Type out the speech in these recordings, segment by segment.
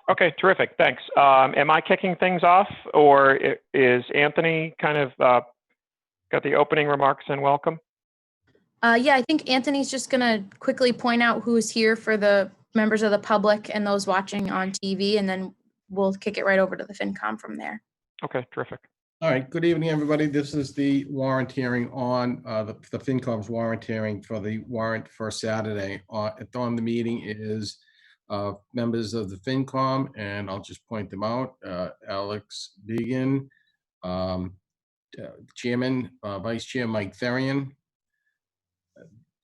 Okay, terrific. Thanks. Am I kicking things off, or is Anthony kind of got the opening remarks and welcome? Yeah, I think Anthony's just going to quickly point out who's here for the members of the public and those watching on TV, and then we'll kick it right over to the FinCom from there. Okay, terrific. All right, good evening, everybody. This is the warrant hearing on the FinCom's warrant hearing for the warrant for Saturday. On the meeting is members of the FinCom, and I'll just point them out. Alex Began, Chairman, Vice Chair Mike Therian.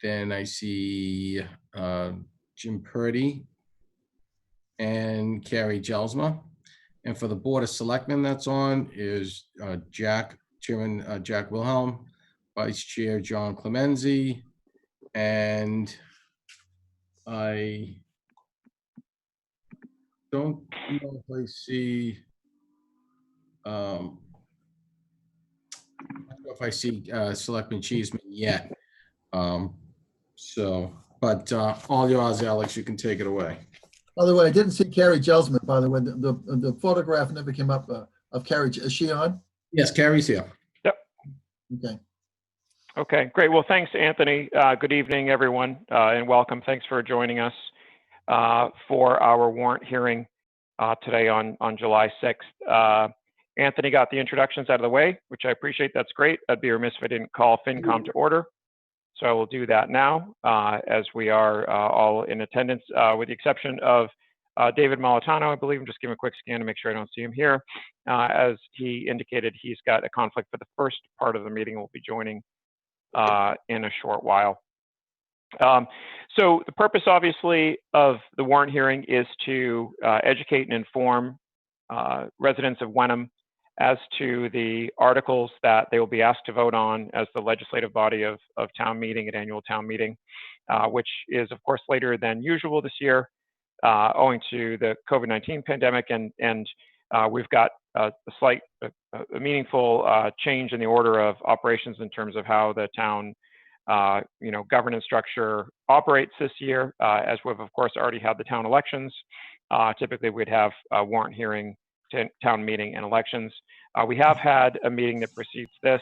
Then I see Jim Purdy and Carrie Jelsma. And for the Board of Selectmen that's on is Chairman Jack Wilhelm, Vice Chair John Clemenzi, and I don't know if I see Selectman Cheeseman yet. But all yours, Alex, you can take it away. By the way, I didn't see Carrie Jelsman, by the way. The photograph never came up of Carrie. Is she on? Yes, Carrie's here. Yep. Okay. Okay, great. Well, thanks, Anthony. Good evening, everyone, and welcome. Thanks for joining us for our warrant hearing today on July 6th. Anthony got the introductions out of the way, which I appreciate. That's great. I'd be remiss if I didn't call FinCom to order. So I will do that now, as we are all in attendance, with the exception of David Molitano, I believe. I'm just giving a quick scan to make sure I don't see him here. As he indicated, he's got a conflict for the first part of the meeting. We'll be joining in a short while. So the purpose, obviously, of the warrant hearing is to educate and inform residents of Wenham as to the articles that they will be asked to vote on as the legislative body of town meeting at annual town meeting, which is, of course, later than usual this year, owing to the COVID-19 pandemic. And we've got a meaningful change in the order of operations in terms of how the town governance structure operates this year, as we've, of course, already had the town elections. Typically, we'd have a warrant hearing, town meeting, and elections. We have had a meeting that precedes this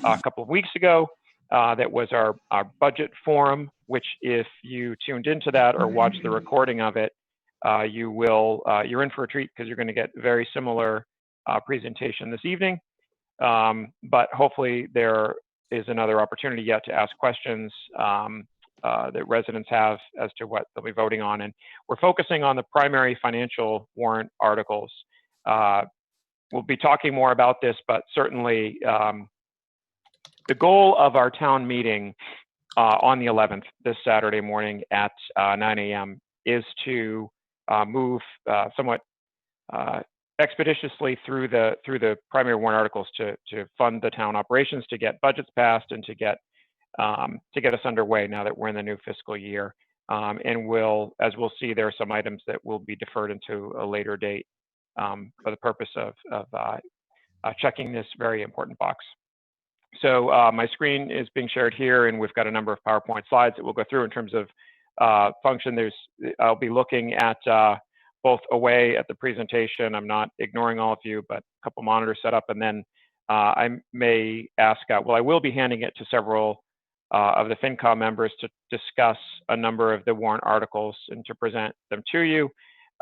a couple of weeks ago. That was our budget forum, which, if you tuned into that or watched the recording of it, you're in for a treat, because you're going to get very similar presentation this evening. But hopefully there is another opportunity yet to ask questions that residents have as to what they'll be voting on. And we're focusing on the primary financial warrant articles. We'll be talking more about this, but certainly the goal of our town meeting on the 11th, this Saturday morning at 9 a.m. is to move somewhat expeditiously through the primary warrant articles to fund the town operations, to get budgets passed, and to get us underway now that we're in the new fiscal year. And as we'll see, there are some items that will be deferred into a later date for the purpose of checking this very important box. So my screen is being shared here, and we've got a number of PowerPoint slides that we'll go through in terms of function. I'll be looking at both away at the presentation. I'm not ignoring all of you, but a couple monitors set up, and then I may ask, well, I will be handing it to several of the FinCom members to discuss a number of the warrant articles and to present them to you.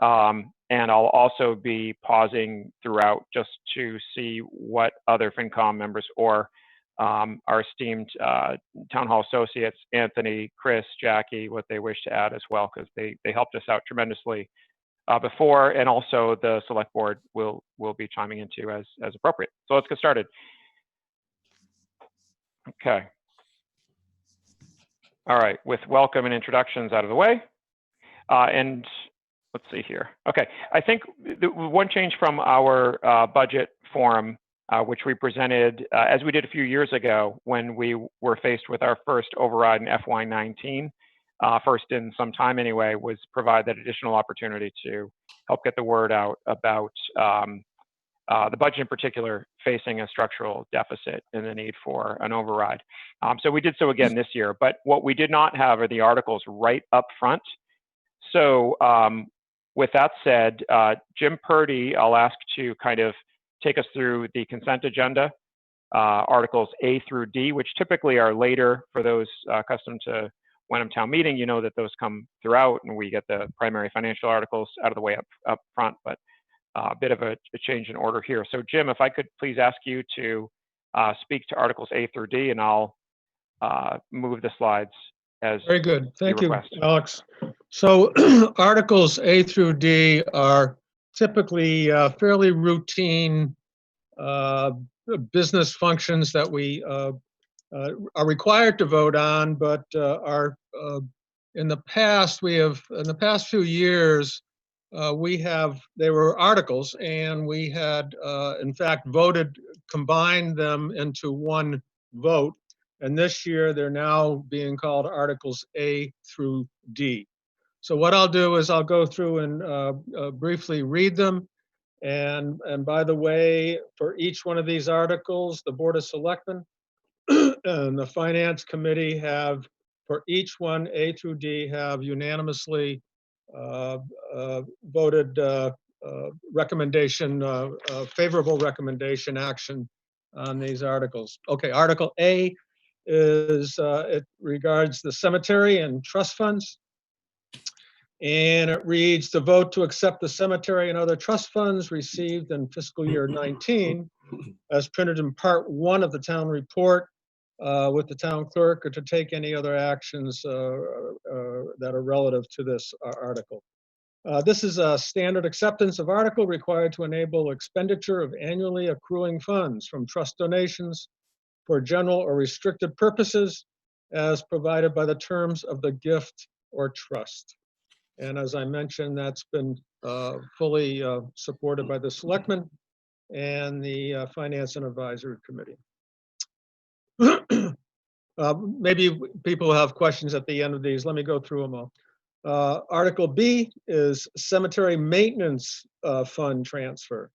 And I'll also be pausing throughout just to see what other FinCom members or our esteemed town hall associates, Anthony, Chris, Jackie, what they wish to add as well, because they helped us out tremendously before, and also the select board will be chiming into as appropriate. So let's get started. Okay. All right, with welcome and introductions out of the way, and let's see here. Okay, I think the one change from our budget forum, which we presented as we did a few years ago when we were faced with our first override in FY19, first in some time anyway, was provide that additional opportunity to help get the word out about the budget in particular facing a structural deficit and the need for an override. So we did so again this year, but what we did not have are the articles right up front. So with that said, Jim Purdy, I'll ask to kind of take us through the consent agenda, Articles A through D, which typically are later for those accustomed to Wenham Town Meeting. You know that those come throughout, and we get the primary financial articles out of the way up front, but a bit of a change in order here. So Jim, if I could please ask you to speak to Articles A through D, and I'll move the slides as Very good. Thank you, request. Alex. So Articles A through D are typically fairly routine business functions that we are required to vote on, but are in the past few years they were articles, and we had in fact combined them into one vote. And this year, they're now being called Articles A through D. So what I'll do is I'll go through and briefly read them. And by the way, for each one of these articles, the Board of Selectmen and the Finance Committee have, for each one, A through D, have unanimously voted favorable recommendation action on these articles. Okay, Article A is it regards the cemetery and trust funds. And it reads, the vote to accept the cemetery and other trust funds received in fiscal year 19 as printed in part 1 of the town report with the town clerk, or to take any other actions that are relative to this article. This is a standard acceptance of article required to enable expenditure of annually accruing funds from trust donations for general or restricted purposes as provided by the terms of the gift or trust. And as I mentioned, that's been fully supported by the selectmen and the Finance and Advisory Committee. Maybe people have questions at the end of these. Let me go through them all. Article B is cemetery maintenance fund transfer.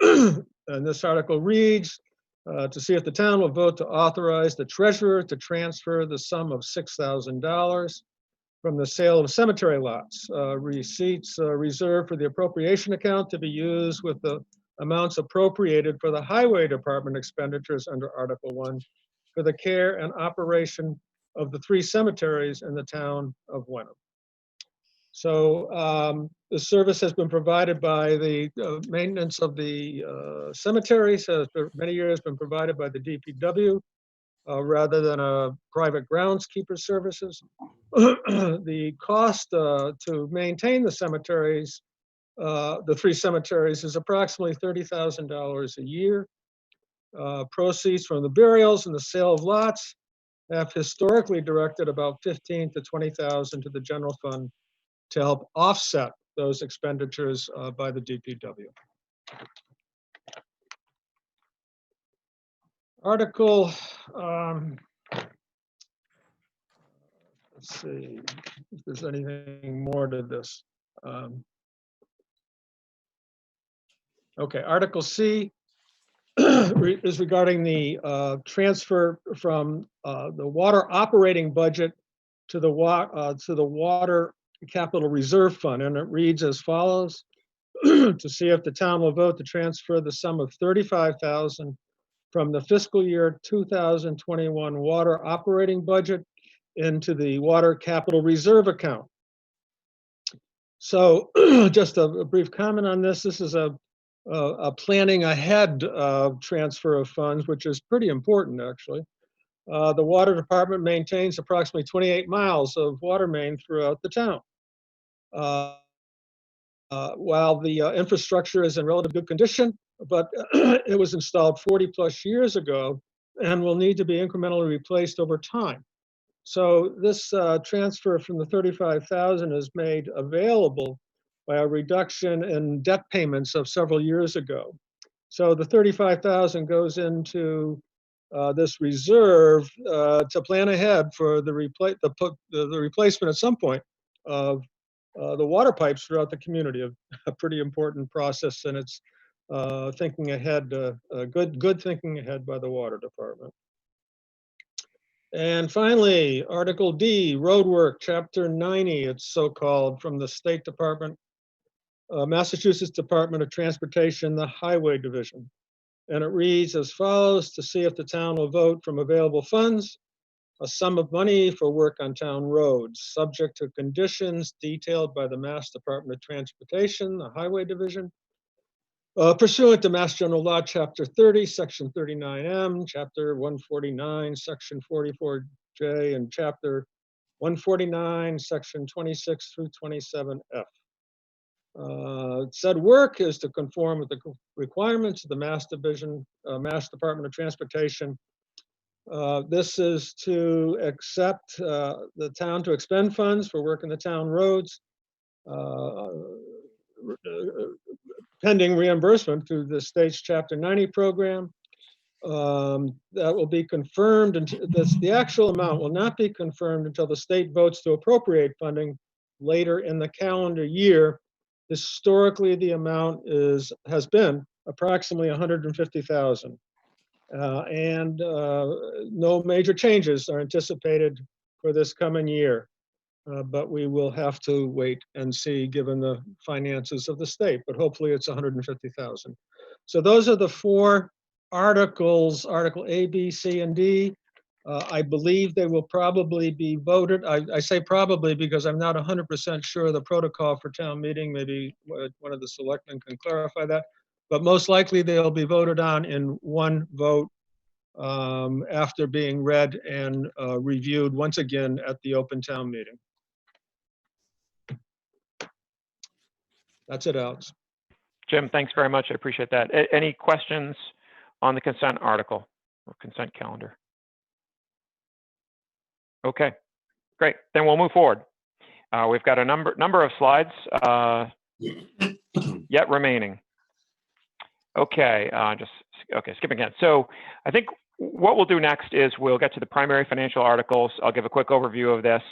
And this article reads, to see if the town will vote to authorize the treasurer to transfer the sum of $6,000 from the sale of cemetery lots. Receipts reserved for the appropriation account to be used with the amounts appropriated for the highway department expenditures under Article 1 for the care and operation of the 3 cemeteries in the town of Wenham. So the service has been provided by the maintenance of the cemeteries, has for many years been provided by the DPW rather than a private groundskeeper services. The cost to maintain the cemeteries, the 3 cemeteries, is approximately $30,000 a year. Proceeds from the burials and the sale of lots have historically directed about $15,000 to $20,000 to the general fund to help offset those expenditures by the DPW. Article, let's see if there's anything more to this. Okay, Article C is regarding the transfer from the water operating budget to the water capital reserve fund, and it reads as follows: to see if the town will vote to transfer the sum of $35,000 from the fiscal year 2021 water operating budget into the water capital reserve account. So just a brief comment on this. This is a planning ahead transfer of funds, which is pretty important, actually. The water department maintains approximately 28 miles of water main throughout the town. While the infrastructure is in relatively good condition, but it was installed 40 plus years ago and will need to be incrementally replaced over time. So this transfer from the $35,000 is made available by a reduction in debt payments of several years ago. So the $35,000 goes into this reserve to plan ahead for the replacement at some point of the water pipes throughout the community. A pretty important process, and it's thinking ahead, good thinking ahead by the water department. And finally, Article D, roadwork, Chapter 90, it's so-called, from the State Department. Massachusetts Department of Transportation, the Highway Division. And it reads as follows: to see if the town will vote from available funds a sum of money for work on town roads, subject to conditions detailed by the Mass Department of Transportation, the Highway Division, pursuant to Mass General Law, Chapter 30, Section 39M, Chapter 149, Section 44J, and Chapter 149, Section 26 through 27F. Said work is to conform with the requirements of the Mass Department of Transportation. This is to accept the town to expend funds for work in the town roads, pending reimbursement through the state's Chapter 90 program. That will be confirmed, and the actual amount will not be confirmed until the state votes to appropriate funding later in the calendar year. Historically, the amount has been approximately $150,000. And no major changes are anticipated for this coming year. But we will have to wait and see given the finances of the state, but hopefully it's 150,000. So those are the four articles, Article A, B, C, and D. I believe they will probably be voted. I say probably because I'm not 100% sure of the protocol for town meeting. Maybe one of the selectmen can clarify that. But most likely they'll be voted on in one vote after being read and reviewed once again at the open town meeting. That's it, Alex. Jim, thanks very much. I appreciate that. Any questions on the consent article or consent calendar? Okay, great. Then we'll move forward. We've got a number of slides yet remaining. Okay, skipping ahead. So I think what we'll do next is we'll get to the primary financial articles. I'll give a quick overview of this.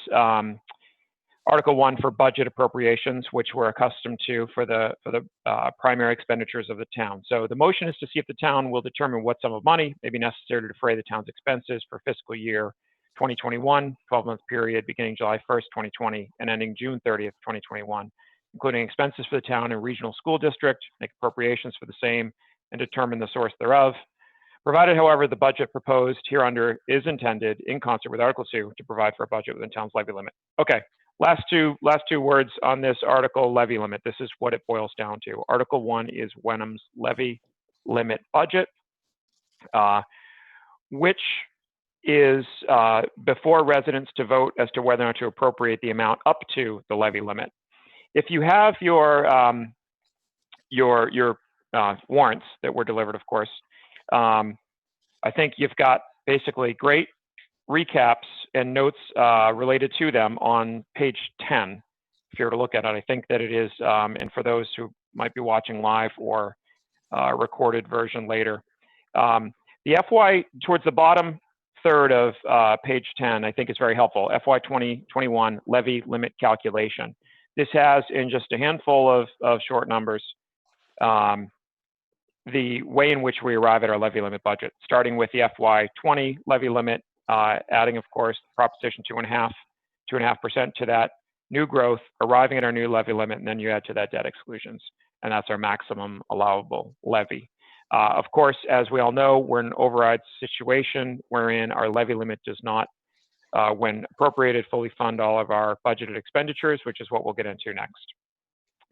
Article 1 for budget appropriations, which we're accustomed to for the primary expenditures of the town. So the motion is to see if the town will determine what sum of money may be necessary to defray the town's expenses for fiscal year 2021, 12-month period beginning July 1st, 2020, and ending June 30th, 2021, including expenses for the town and regional school district, make appropriations for the same, and determine the source thereof. Provided, however, the budget proposed hereunder is intended, in concert with Article 2, to provide for a budget within town's levy limit. Okay, last two words on this article, levy limit. This is what it boils down to. Article 1 is Wenham's levy limit budget, which is before residents to vote as to whether or not to appropriate the amount up to the levy limit. If you have your warrants that were delivered, of course, I think you've got basically great recaps and notes related to them on page 10. If you were to look at it, I think that it is, and for those who might be watching live or recorded version later, the FY towards the bottom third of page 10, I think is very helpful. FY 2021 levy limit calculation. This has, in just a handful of short numbers, the way in which we arrive at our levy limit budget, starting with the FY 20 levy limit, adding, of course, Proposition 2.5% to that new growth, arriving at our new levy limit, and then you add to that debt exclusions, and that's our maximum allowable levy. Of course, as we all know, we're in an override situation wherein our levy limit does not, when appropriated, fully fund all of our budgeted expenditures, which is what we'll get into next.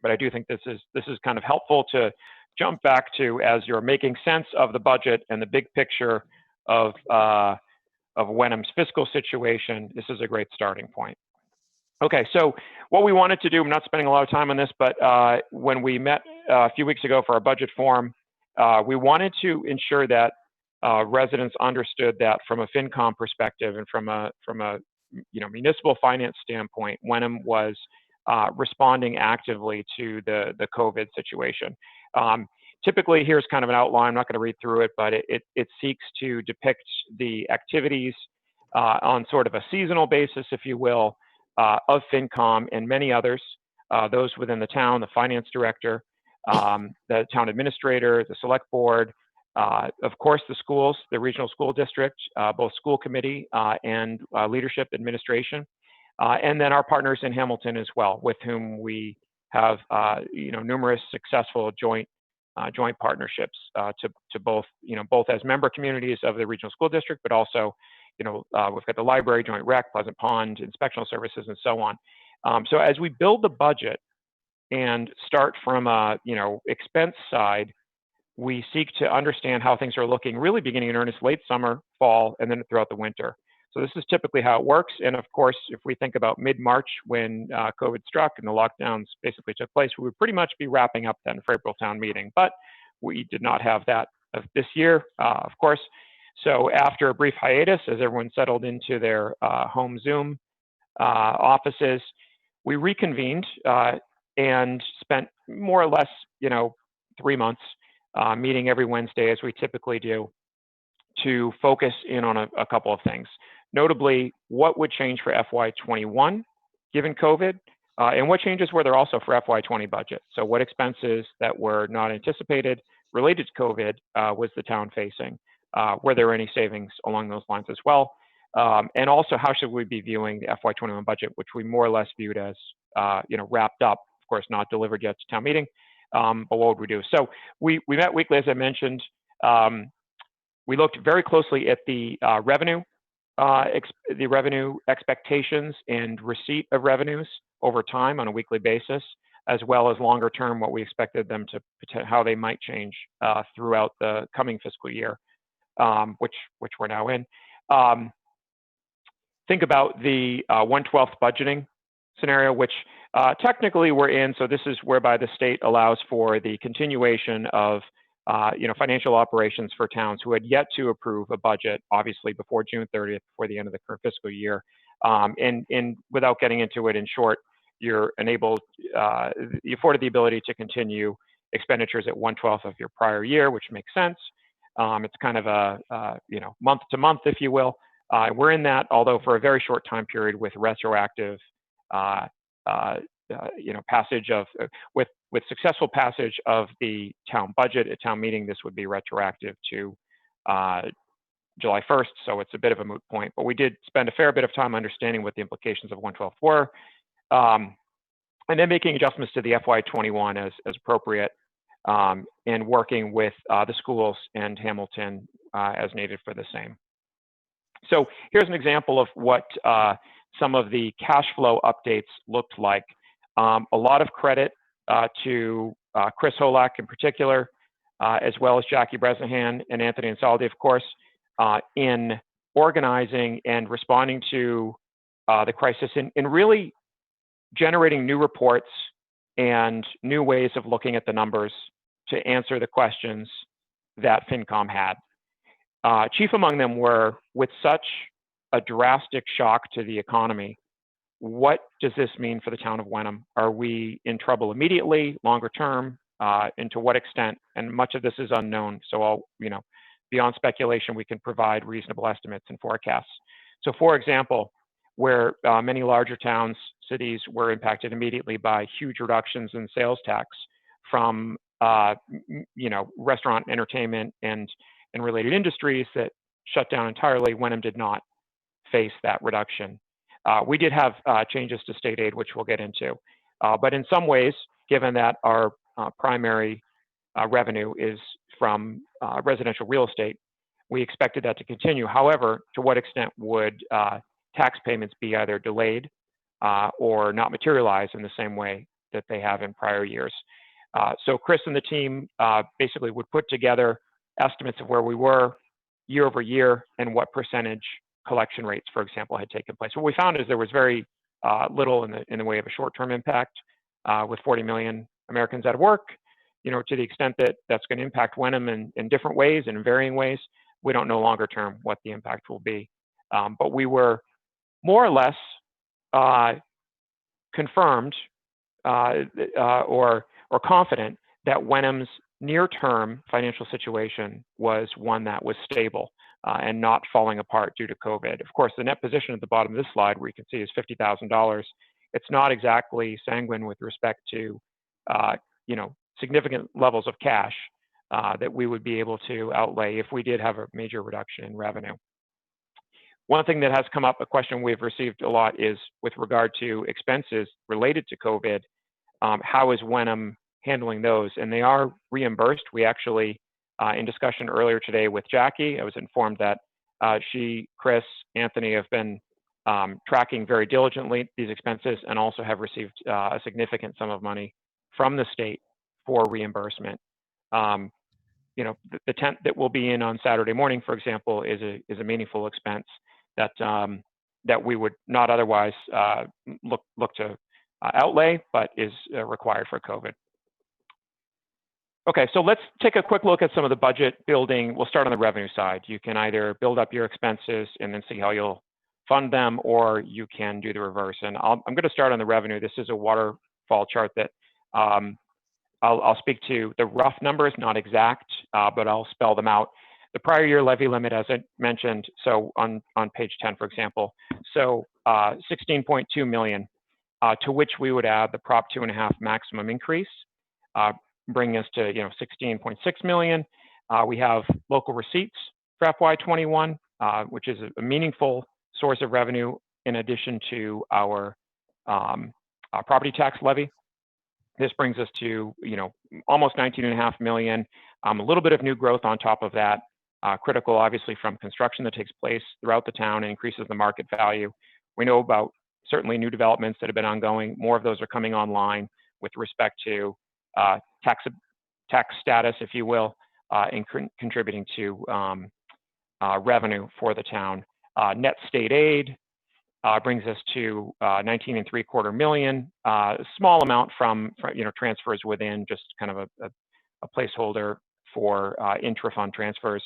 But I do think this is kind of helpful to jump back to as you're making sense of the budget and the big picture of Wenham's fiscal situation. This is a great starting point. Okay, so what we wanted to do, I'm not spending a lot of time on this, but when we met a few weeks ago for our budget forum, we wanted to ensure that residents understood that from a FinCom perspective and from a municipal finance standpoint, Wenham was responding actively to the COVID situation. Typically, here's kind of an outline. I'm not going to read through it, but it seeks to depict the activities on sort of a seasonal basis, if you will, of FinCom and many others, those within the town, the finance director, the town administrator, the select board, of course, the schools, the regional school district, both school committee and leadership administration, and then our partners in Hamilton as well, with whom we have numerous successful joint partnerships to both both as member communities of the regional school district, but also we've got the library, joint rec, Pleasant Pond, inspectional services, and so on. So as we build the budget and start from a expense side, we seek to understand how things are looking really beginning in earnest late summer, fall, and then throughout the winter. So this is typically how it works. And of course, if we think about mid-March when COVID struck and the lockdowns basically took place, we would pretty much be wrapping up then for April town meeting. But we did not have that this year, of course. So after a brief hiatus, as everyone settled into their home Zoom offices, we reconvened and spent more or less, 3 months meeting every Wednesday as we typically do to focus in on a couple of things. Notably, what would change for FY21 given COVID, and what changes were there also for FY20 budget? So what expenses that were not anticipated related to COVID was the town facing? Were there any savings along those lines as well? And also, how should we be viewing the FY21 budget, which we more or less viewed as wrapped up, of course, not delivered yet to town meeting, but what would we do? So we met weekly, as I mentioned. We looked very closely at the revenue expectations and receipt of revenues over time on a weekly basis, as well as longer term, what we expected them to, how they might change throughout the coming fiscal year, which we're now in. Think about the 1/12 budgeting scenario, which technically we're in. So this is whereby the state allows for the continuation of financial operations for towns who had yet to approve a budget, obviously before June 30th, before the end of the current fiscal year. And without getting into it, in short, you're enabled, you afforded the ability to continue expenditures at 1/12 of your prior year, which makes sense. It's kind of a month to month, if you will. We're in that, although for a very short time period with retroactive passage of with successful passage of the town budget at town meeting, this would be retroactive to July 1st, so it's a bit of a moot point. But we did spend a fair bit of time understanding what the implications of 1/12 were, and then making adjustments to the FY21 as appropriate, and working with the schools and Hamilton as needed for the same. So here's an example of what some of the cash flow updates looked like. A lot of credit to Chris Holak in particular, as well as Jackie Bresnahan and Anthony Insaldi, of course, in organizing and responding to the crisis and really generating new reports and new ways of looking at the numbers to answer the questions that FinCom had. Chief among them were, with such a drastic shock to the economy, what does this mean for the town of Wenham? Are we in trouble immediately, longer term, and to what extent? And much of this is unknown. So beyond speculation, we can provide reasonable estimates and forecasts. So for example, where many larger towns, cities were impacted immediately by huge reductions in sales tax from restaurant, entertainment, and related industries that shut down entirely, Wenham did not face that reduction. We did have changes to state aid, which we'll get into. But in some ways, given that our primary revenue is from residential real estate, we expected that to continue. However, to what extent would tax payments be either delayed or not materialize in the same way that they have in prior years? So Chris and the team basically would put together estimates of where we were year over year and what percentage collection rates, for example, had taken place. What we found is there was very little in the way of a short-term impact with 40 million Americans out of work. To the extent that that's going to impact Wenham in different ways and in varying ways, we don't know longer term what the impact will be. But we were more or less confirmed or confident that Wenham's near-term financial situation was one that was stable and not falling apart due to COVID. Of course, the net position at the bottom of this slide, where you can see, is $50,000. It's not exactly sanguine with respect to, significant levels of cash that we would be able to outlay if we did have a major reduction in revenue. One thing that has come up, a question we've received a lot, is with regard to expenses related to COVID. how is Wenham handling those? And they are reimbursed. We actually, in discussion earlier today with Jackie, I was informed that she, Chris, Anthony have been tracking very diligently these expenses and also have received a significant sum of money from the state for reimbursement. You know, the tent that will be in on Saturday morning, for example, is a meaningful expense that that we would not otherwise look to outlay, but is required for COVID. Okay, so let's take a quick look at some of the budget building. We'll start on the revenue side. You can either build up your expenses and then see how you'll fund them, or you can do the reverse. And I'm going to start on the revenue. This is a waterfall chart that I'll speak to the rough numbers, not exact, but I'll spell them out. The prior year levy limit, as I mentioned, so on page 10, for example, so 16.2 million, to which we would add the Prop 2.5 maximum increase, bringing us to 16.6 million. We have local receipts for FY21, which is a meaningful source of revenue in addition to our property tax levy. This brings us to almost 19.5 million. A little bit of new growth on top of that. Critical, obviously, from construction that takes place throughout the town and increases the market value. We know about certainly new developments that have been ongoing. More of those are coming online with respect to tax status, if you will, and contributing to revenue for the town. Net state aid brings us to 19.75 million. Small amount from transfers within, just kind of a placeholder for intra-fund transfers.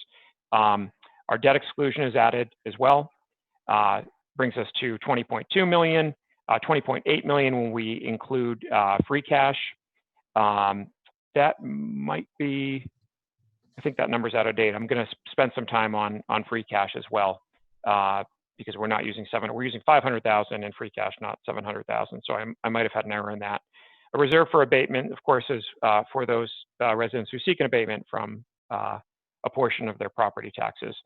Our debt exclusion is added as well. Brings us to 20.2 million, 20.8 million when we include free cash. That might be, I think that number's out of date. I'm going to spend some time on free cash as well, because we're not using we're using 500,000 in free cash, not 700,000. So I might have had an error in that. A reserve for abatement, of course, is for those residents who seek an abatement from a portion of their property taxes.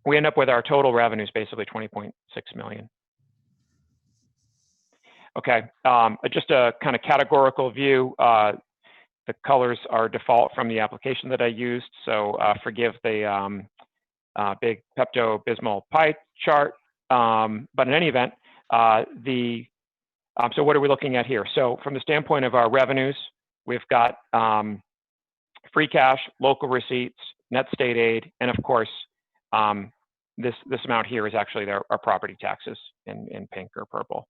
We end up with our total revenues basically 20.6 million. Okay, just a kind of categorical view. The colors are default from the application that I used, so forgive the big Pepto-Bismol pie chart. But in any event, so what are we looking at here? So from the standpoint of our revenues, we've got free cash, local receipts, net state aid, and of course, this amount here is actually our property taxes in pink or purple.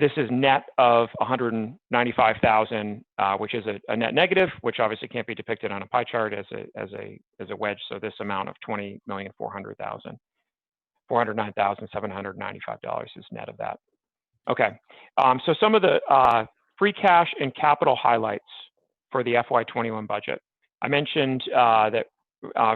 This is net of 195,000, which is a net negative, which obviously can't be depicted on a pie chart as a wedge. So this amount of $20,400,000, $409,795 is net of that. Okay, so some of the free cash and capital highlights for the FY21 budget. I mentioned that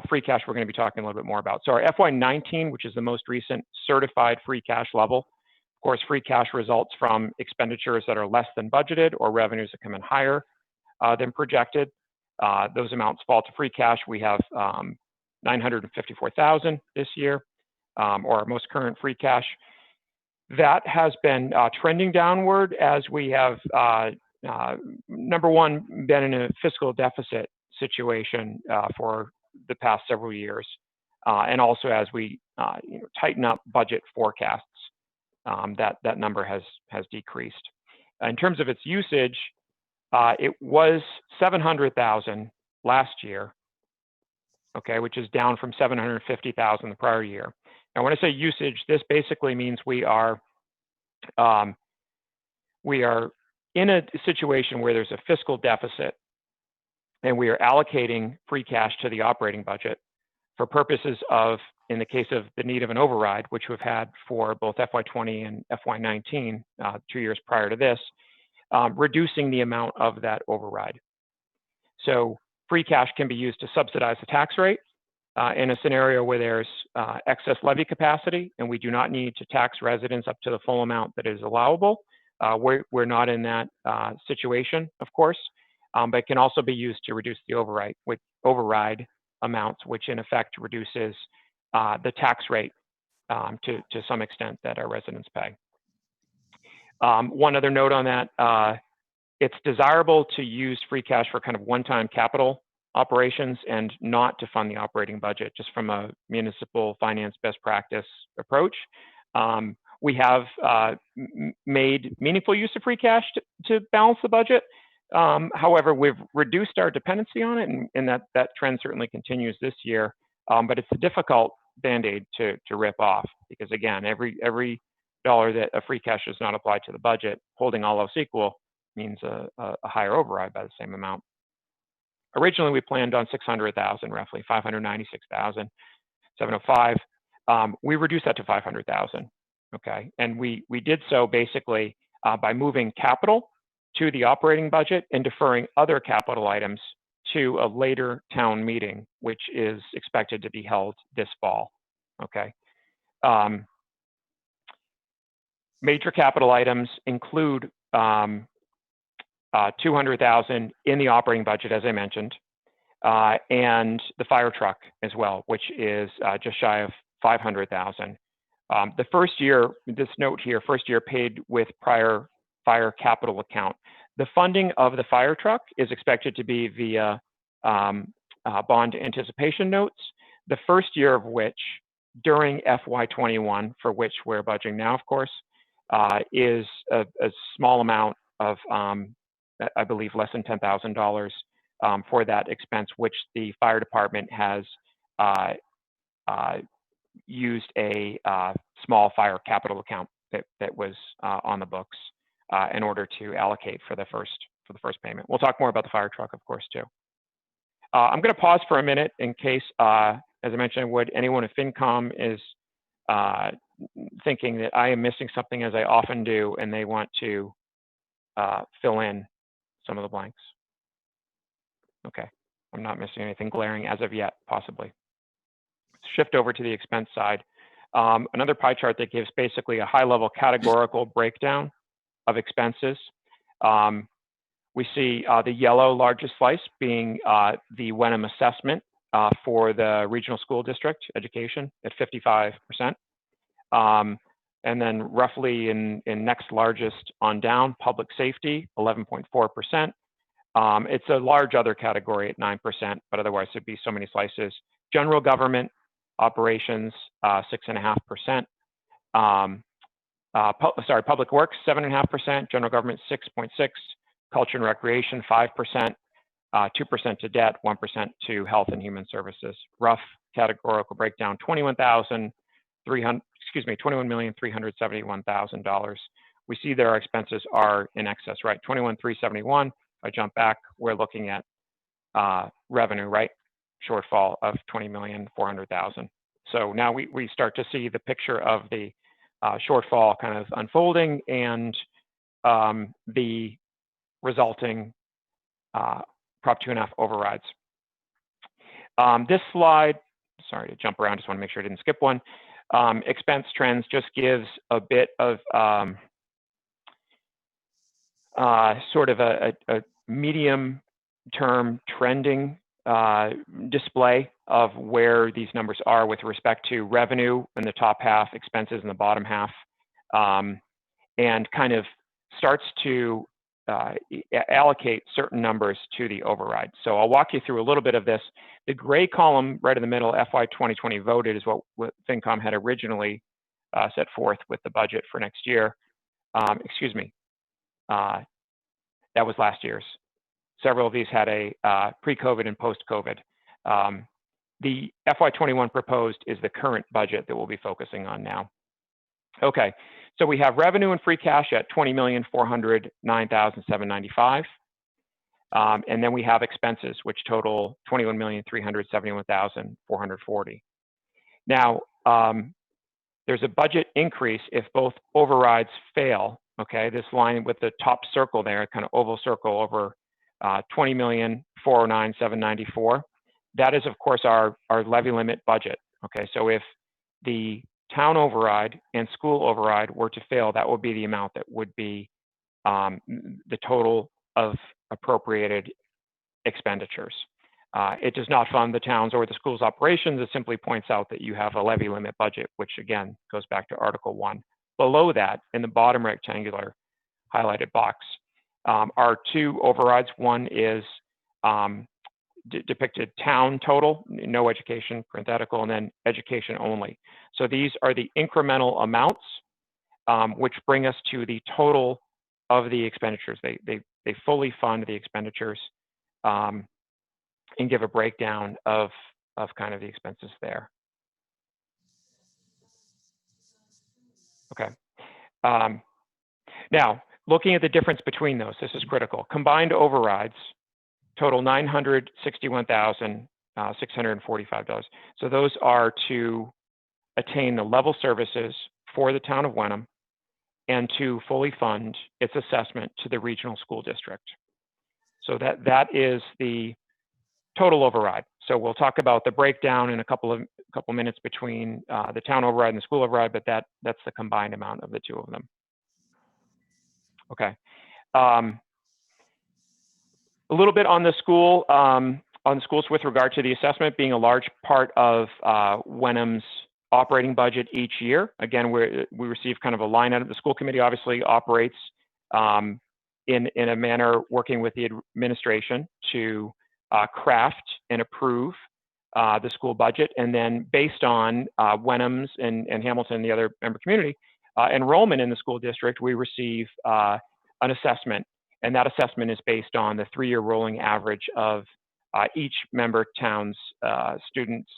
free cash we're going to be talking a little bit more about. So our FY19, which is the most recent certified free cash level. Of course, free cash results from expenditures that are less than budgeted or revenues that come in higher than projected. Those amounts fall to free cash. We have 954,000 this year, or our most current free cash. That has been trending downward as we have, number one, been in a fiscal deficit situation for the past several years, and also as we tighten up budget forecasts. That number has decreased. In terms of its usage, it was 700,000 last year, okay, which is down from 750,000 the prior year. Now, when I say usage, this basically means we are in a situation where there's a fiscal deficit, and we are allocating free cash to the operating budget for purposes of, in the case of the need of an override, which we've had for both FY20 and FY19, 2 years prior to this, reducing the amount of that override. So free cash can be used to subsidize the tax rate in a scenario where there's excess levy capacity and we do not need to tax residents up to the full amount that is allowable. We're not in that situation, of course, but it can also be used to reduce the override amounts, which in effect reduces the tax rate to some extent that our residents pay. One other note on that, it's desirable to use free cash for kind of one-time capital operations and not to fund the operating budget, just from a municipal finance best practice approach. We have made meaningful use of free cash to balance the budget. However, we've reduced our dependency on it, and that trend certainly continues this year. But it's a difficult Band-Aid to rip off, because again, every dollar that a free cash is not applied to the budget, holding all else equal, means a higher override by the same amount. Originally, we planned on 600,000, roughly 596,705. We reduced that to 500,000. Okay, and we did so basically by moving capital to the operating budget and deferring other capital items to a later town meeting, which is expected to be held this fall. Okay. Major capital items include 200,000 in the operating budget, as I mentioned, and the fire truck as well, which is just shy of 500,000. The first year, this note here, first year paid with prior fire capital account. The funding of the fire truck is expected to be via bond anticipation notes, the first year of which, during FY21, for which we're budgeting now, of course, is a small amount of, I believe, less than $10,000 for that expense, which the fire department has used a small fire capital account that was on the books in order to allocate for the first payment. We'll talk more about the fire truck, of course, too. I'm going to pause for a minute in case, as I mentioned, anyone at FinCom is thinking that I am missing something, as I often do, and they want to fill in some of the blanks. Okay, I'm not missing anything glaring as of yet, possibly. Shift over to the expense side. Another pie chart that gives basically a high-level categorical breakdown of expenses. We see the yellow largest slice being the Wenham assessment for the regional school district education at 55%. And then roughly in next largest on down, public safety, 11.4%. It's a large other category at 9%, but otherwise it'd be so many slices. General government operations, 6.5%. Public works, 7.5%. General government, 6.6%. Culture and recreation, 5%. 2% to debt, 1% to health and human services. Rough categorical breakdown: $21,371,000. We see that our expenses are in excess, right? 21,371. If I jump back, we're looking at revenue, right? Shortfall of 20,400,000. So now we start to see the picture of the shortfall kind of unfolding, and the resulting Prop 2.5 overrides. This slide, sorry to jump around, just want to make sure I didn't skip one. Expense trends just gives a bit of sort of a medium-term trending display of where these numbers are with respect to revenue in the top half, expenses in the bottom half, and kind of starts to allocate certain numbers to the override. So I'll walk you through a little bit of this. The gray column right in the middle, FY 2020 voted, is what FinCom had originally set forth with the budget for next year. Excuse me, that was last year's. Several of these had a pre-COVID and post-COVID. The FY21 proposed is the current budget that we'll be focusing on now. Okay, so we have revenue and free cash at $20,409,795. And then we have expenses, which total $21,371,440. Now, there's a budget increase if both overrides fail. Okay, this line with the top circle there, kind of oval circle over $20,409,794. That is, of course, our levy limit budget. Okay, so if the town override and school override were to fail, that would be the amount that would be the total of appropriated expenditures. It does not fund the town's or the school's operations. It simply points out that you have a levy limit budget, which again goes back to Article 1. Below that, in the bottom rectangular highlighted box. Our two overrides, one is depicted town total, no education, parenthetical, and then education only. So these are the incremental amounts which bring us to the total of the expenditures. They fully fund the expenditures and give a breakdown of kind of the expenses there. Okay. Now, looking at the difference between those, this is critical. Combined overrides total $961,645. So those are to attain the level services for the town of Wenham and to fully fund its assessment to the regional school district. So that is the total override. So we'll talk about the breakdown in a couple minutes between the town override and the school override, but that's the combined amount of the two of them. Okay. A little bit on the schools with regard to the assessment being a large part of Wenham's operating budget each year. Again, we receive kind of a line item. The school committee obviously operates in a manner working with the administration to craft and approve the school budget, and then based on Wenham's and Hamilton and the other member community enrollment in the school district, we receive an assessment, and that assessment is based on the 3-year rolling average of each member town's students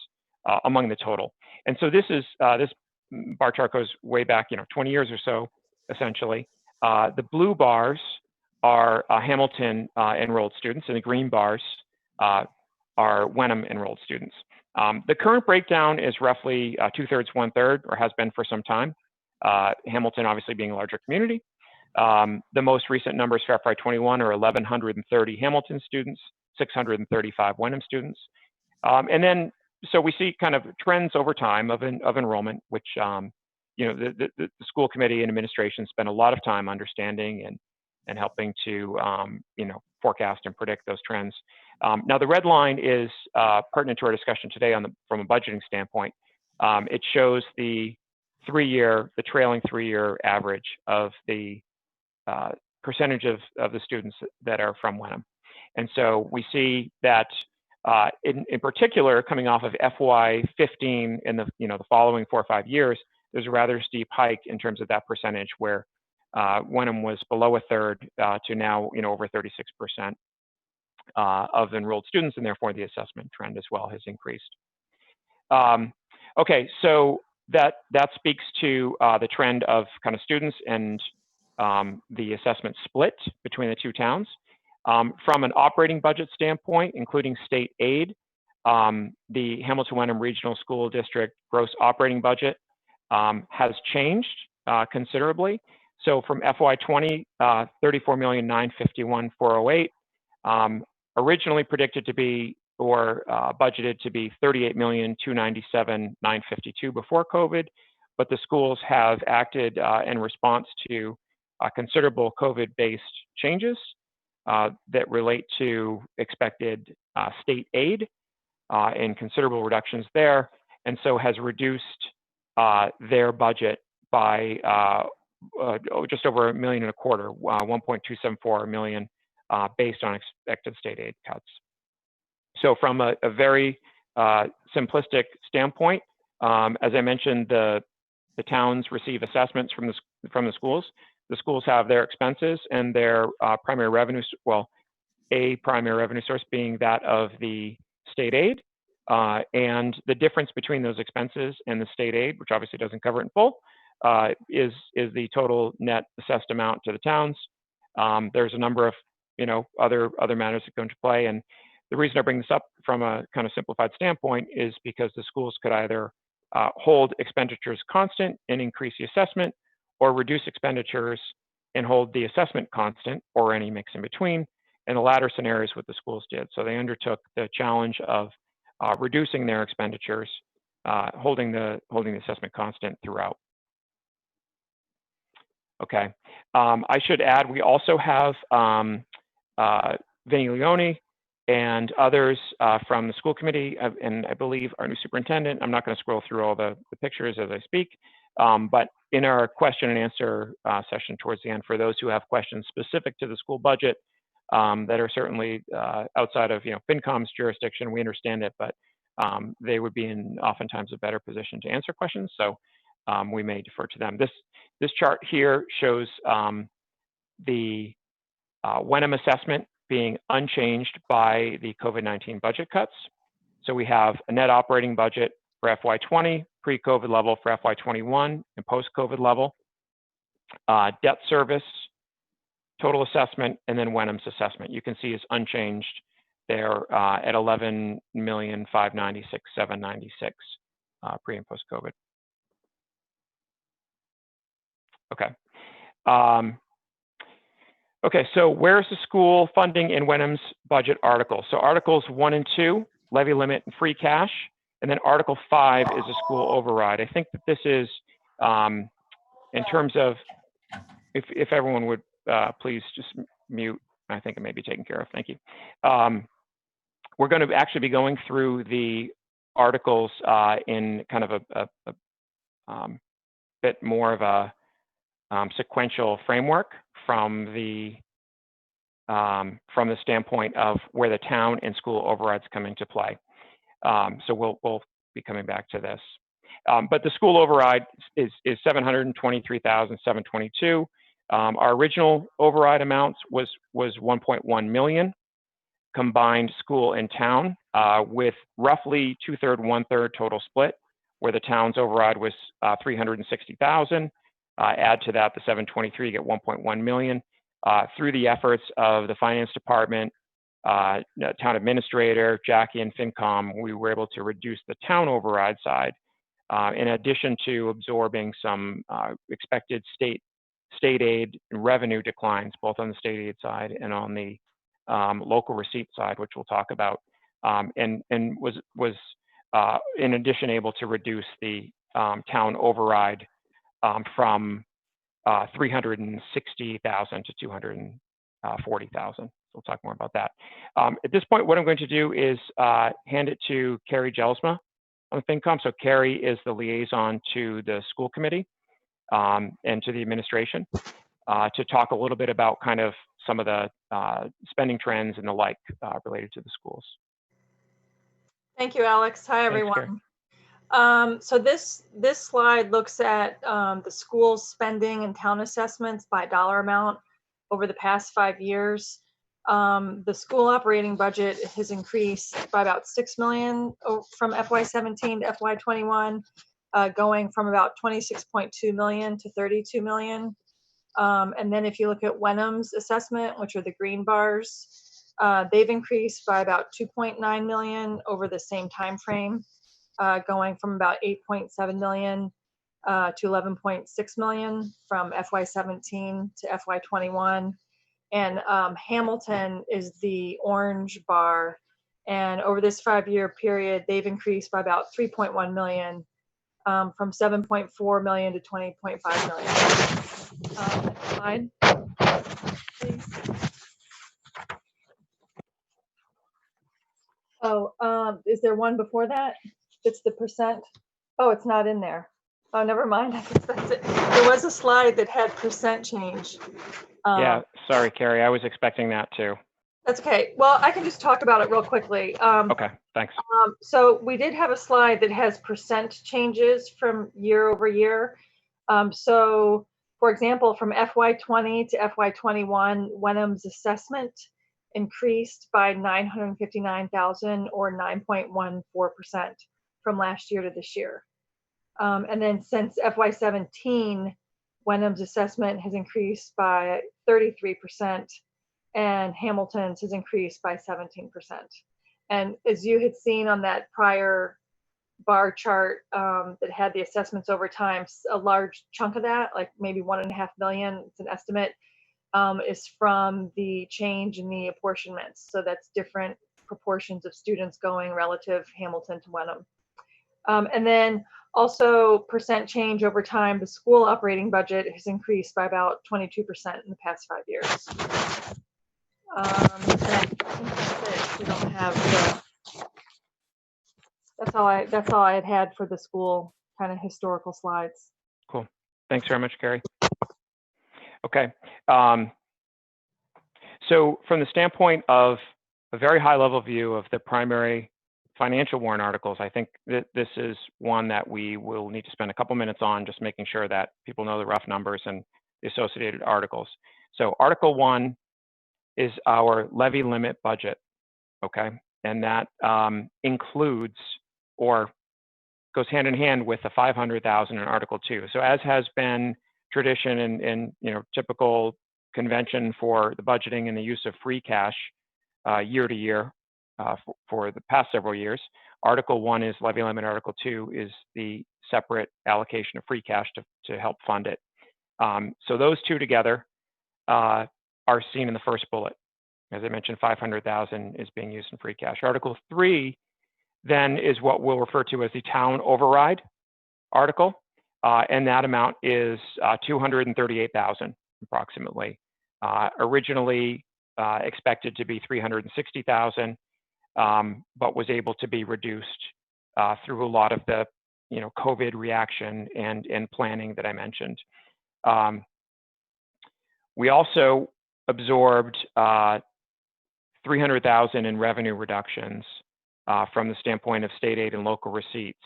among the total. And so this bar chart goes way back, 20 years or so, essentially. The blue bars are Hamilton enrolled students, and the green bars are Wenham enrolled students. The current breakdown is roughly 2/3, 1/3, or has been for some time. Hamilton obviously being a larger community. The most recent numbers for FY21 are 1,130 Hamilton students, 635 Wenham students. And then, so we see kind of trends over time of enrollment, which, the school committee and administration spend a lot of time understanding and helping to, forecast and predict those trends. Now, the red line is pertinent to our discussion today from a budgeting standpoint. It shows the trailing 3-year average of the percentage of the students that are from Wenham. And so we see that in particular, coming off of FY15 in the following 4 or 5 years, there's a rather steep hike in terms of that percentage where Wenham was below 1/3 to now over 36% of enrolled students, and therefore the assessment trend as well has increased. Okay, so that speaks to the trend of kind of students and the assessment split between the two towns. From an operating budget standpoint, including state aid, the Hamilton Wenham Regional School District gross operating budget has changed considerably. So from FY20, $34,951,408, originally predicted to be or budgeted to be $38,297,952 before COVID, but the schools have acted in response to considerable COVID-based changes that relate to expected state aid and considerable reductions there, and so has reduced their budget by just over $1.25 million, $1.274 million, based on expected state aid cuts. So from a very simplistic standpoint, as I mentioned, the towns receive assessments from the schools. The schools have their expenses and their primary revenue, a primary revenue source being that of the state aid. And the difference between those expenses and the state aid, which obviously doesn't cover it in full, is the total net assessed amount to the towns. There's a number of other matters that go into play, and the reason I bring this up from a kind of simplified standpoint is because the schools could either hold expenditures constant and increase the assessment, or reduce expenditures and hold the assessment constant, or any mix in between. And the latter scenario is what the schools did. So they undertook the challenge of reducing their expenditures, holding the assessment constant throughout. Okay, I should add, we also have Vinnie Leone and others from the school committee, and I believe our new superintendent. I'm not going to scroll through all the pictures as I speak, but in our question and answer session towards the end, for those who have questions specific to the school budget that are certainly outside of FinCom's jurisdiction, we understand it, but they would be in oftentimes a better position to answer questions. So we may defer to them. This chart here shows the Wenham assessment being unchanged by the COVID-19 budget cuts. So we have a net operating budget for FY20, pre-COVID level for FY21, and post-COVID level. Debt service, total assessment, and then Wenham's assessment, you can see is unchanged there at 11,596,796 pre and post-COVID. Okay. Okay, so where's the school funding in Wenham's budget article? So Articles 1 and 2, levy limit and free cash, and then Article 5 is a school override. I think that this is, in terms of, if everyone would please just mute, I think it may be taken care of, thank you. We're going to actually be going through the articles in kind of a bit more of a sequential framework from the standpoint of where the town and school overrides come into play. So we'll be coming back to this. But the school override is 723,722. Our original override amounts was 1.1 million combined school and town, with roughly 2/3, 1/3 total split, where the town's override was 360,000. Add to that the 723, get 1.1 million. Through the efforts of the finance department, town administrator, Jackie, and FinCom, we were able to reduce the town override side, in addition to absorbing some expected state aid revenue declines, both on the state aid side and on the local receipt side, which we'll talk about, and was in addition able to reduce the town override from 360,000 to 240,000. We'll talk more about that. At this point, what I'm going to do is hand it to Carrie Jelsma on FinCom. So Carrie is the liaison to the school committee and to the administration to talk a little bit about kind of some of the spending trends and the like related to the schools. Thank you, Alex. Hi, everyone. So this slide looks at the school's spending and town assessments by dollar amount over the past 5 years. The school operating budget has increased by about 6 million from FY17 to FY21, going from about 26.2 million to 32 million. And then if you look at Wenham's assessment, which are the green bars, they've increased by about 2.9 million over the same time frame, going from about 8.7 million to 11.6 million from FY17 to FY21. And Hamilton is the orange bar. And over this 5-year period, they've increased by about 3.1 million, from 7.4 million to 20.5 million. Next slide, please. Oh, is there one before that? It's the percent. Oh, it's not in there. Oh, never mind. I guess that's it. There was a slide that had percent change. Yeah, sorry, Carrie. I was expecting that too. That's okay. Well, I can just talk about it real quickly. Okay, thanks. So we did have a slide that has percent changes from year over year. So, for example, from FY20 to FY21, Wenham's assessment increased by 959,000 or 9.14% from last year to this year. And then since FY17, Wenham's assessment has increased by 33% and Hamilton's has increased by 17%. And as you had seen on that prior bar chart that had the assessments over time, a large chunk of that, like maybe 1.5 million, it's an estimate, is from the change in the apportionments. So that's different proportions of students going relative Hamilton to Wenham. And then also percent change over time, the school operating budget has increased by about 22% in the past 5 years. I think that's it. We don't have that's all I had for the school kind of historical slides. Cool. Thanks very much, Carrie. Okay. So from the standpoint of a very high level view of the primary financial warrant articles, I think that this is one that we will need to spend a couple minutes on, just making sure that people know the rough numbers and the associated articles. So Article 1 is our levy limit budget, okay? And that includes or goes hand in hand with the 500,000 in Article 2. So as has been tradition and typical convention for the budgeting and the use of free cash year to year for the past several years, Article 1 is levy limit, Article 2 is the separate allocation of free cash to help fund it. So those two together are seen in the first bullet. As I mentioned, 500,000 is being used in free cash. Article 3 then is what we'll refer to as the town override article, and that amount is 238,000 approximately. Originally expected to be 360,000, but was able to be reduced through a lot of the COVID reaction and planning that I mentioned. We also absorbed 300,000 in revenue reductions from the standpoint of state aid and local receipts,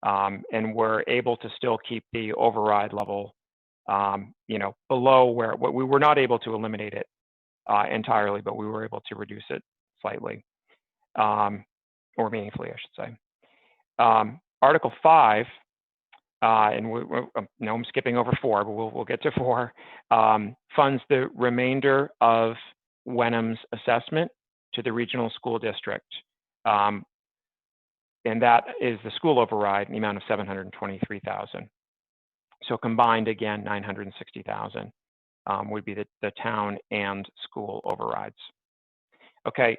and we're able to still keep the override level, below where we were not able to eliminate it entirely, but we were able to reduce it slightly, or meaningfully, I should say. Article 5, and I'm skipping over 4, but we'll get to 4, funds the remainder of Wenham's assessment to the regional school district. And that is the school override in the amount of 723,000. So combined, again, 960,000 would be the town and school overrides. Okay,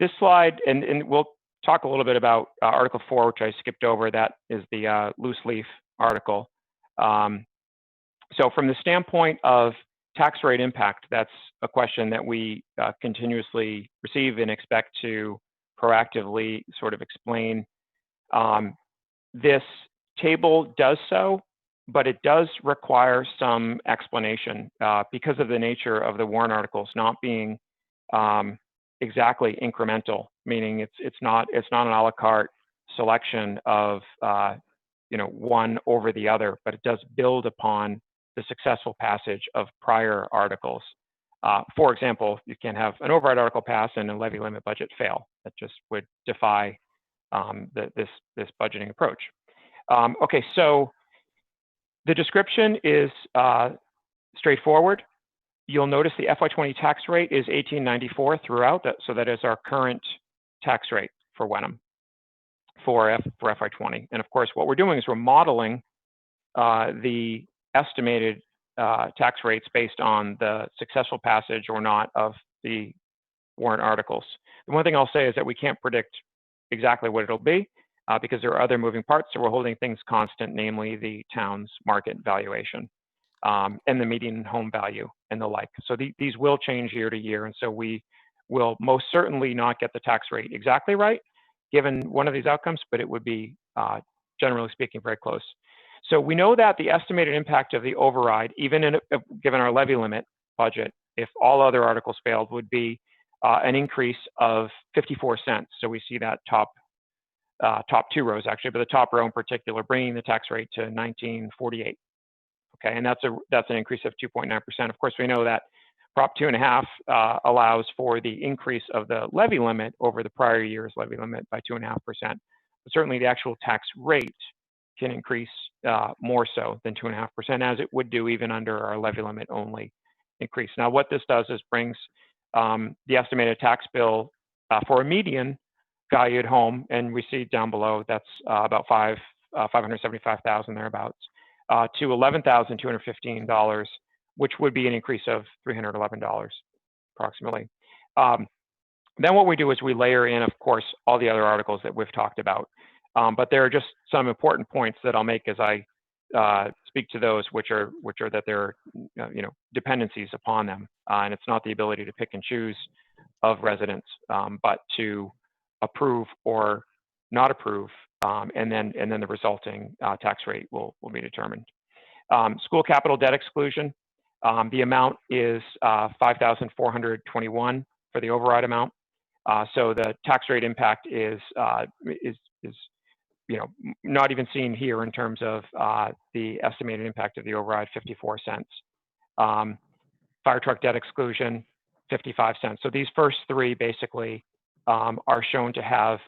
this slide, and we'll talk a little bit about Article 4, which I skipped over. That is the loose leaf article. So from the standpoint of tax rate impact, that's a question that we continuously receive and expect to proactively sort of explain. This table does so, but it does require some explanation because of the nature of the warrant articles not being exactly incremental, meaning it's not an a la carte selection of one over the other, but it does build upon the successful passage of prior articles. For example, you can have an override article pass and a levy limit budget fail. That just would defy this budgeting approach. Okay, so the description is straightforward. You'll notice the FY20 tax rate is 1894 throughout, so that is our current tax rate for Wenham for FY20. And of course, what we're doing is we're modeling the estimated tax rates based on the successful passage or not of the warrant articles. The one thing I'll say is that we can't predict exactly what it'll be because there are other moving parts, so we're holding things constant, namely the town's market valuation and the median home value and the like. So these will change year to year, and so we will most certainly not get the tax rate exactly right given one of these outcomes, but it would be, generally speaking, very close. So we know that the estimated impact of the override, even given our levy limit budget, if all other articles failed, would be an increase of 54 cents. So we see that top two rows actually, but the top row in particular, bringing the tax rate to 1948. Okay, and that's an increase of 2.9%. Of course, we know that Prop 2.5 allows for the increase of the levy limit over the prior year's levy limit by 2.5%. But certainly, the actual tax rate can increase more so than 2.5%, as it would do even under our levy limit only increase. Now, what this does is brings the estimated tax bill for a median valued home, and we see down below that's about 575,000 thereabouts, to $11,215, which would be an increase of $311 approximately. Then what we do is we layer in, of course, all the other articles that we've talked about. But there are just some important points that I'll make as I speak to those, which are that there are dependencies upon them, and it's not the ability to pick and choose of residents, but to approve or not approve, and then the resulting tax rate will be determined. School capital debt exclusion. The amount is 5,421 for the override amount. So the tax rate impact is not even seen here in terms of the estimated impact of the override, 54 cents. Fire truck debt exclusion, 55 cents. So these first three basically are shown to have,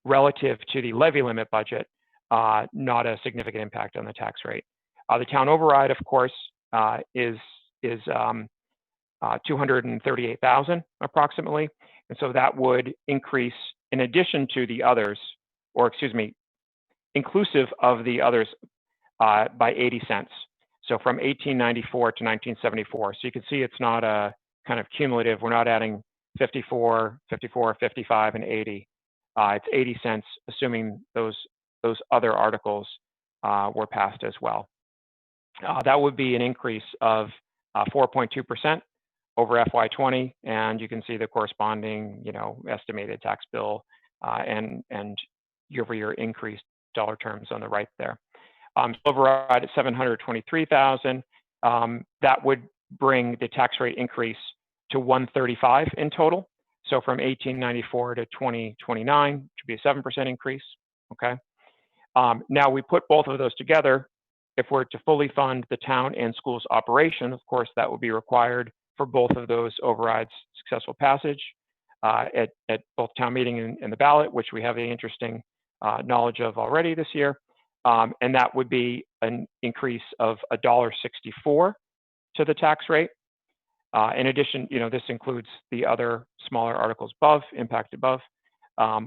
relative to the levy limit budget, not a significant impact on the tax rate. The town override, of course, is 238,000 approximately, and so that would increase in addition to the others, or excuse me, inclusive of the others, by 80 cents. So from 1894 to 1974. So you can see it's not a kind of cumulative. We're not adding 54, 54, 55, and 80. It's 80 cents, assuming those other articles were passed as well. That would be an increase of 4.2% over FY20, and you can see the corresponding, estimated tax bill and year-over-year increased dollar terms on the right there. Override at 723,000. That would bring the tax rate increase to 135 in total. So from 1894 to 2029, which would be a 7% increase. Okay. Now we put both of those together. If we're to fully fund the town and schools operation, of course, that would be required for both of those overrides successful passage at both town meeting and the ballot, which we have the interesting knowledge of already this year. And that would be an increase of $1.64 to the tax rate. In addition, this includes the other smaller articles above, impact above,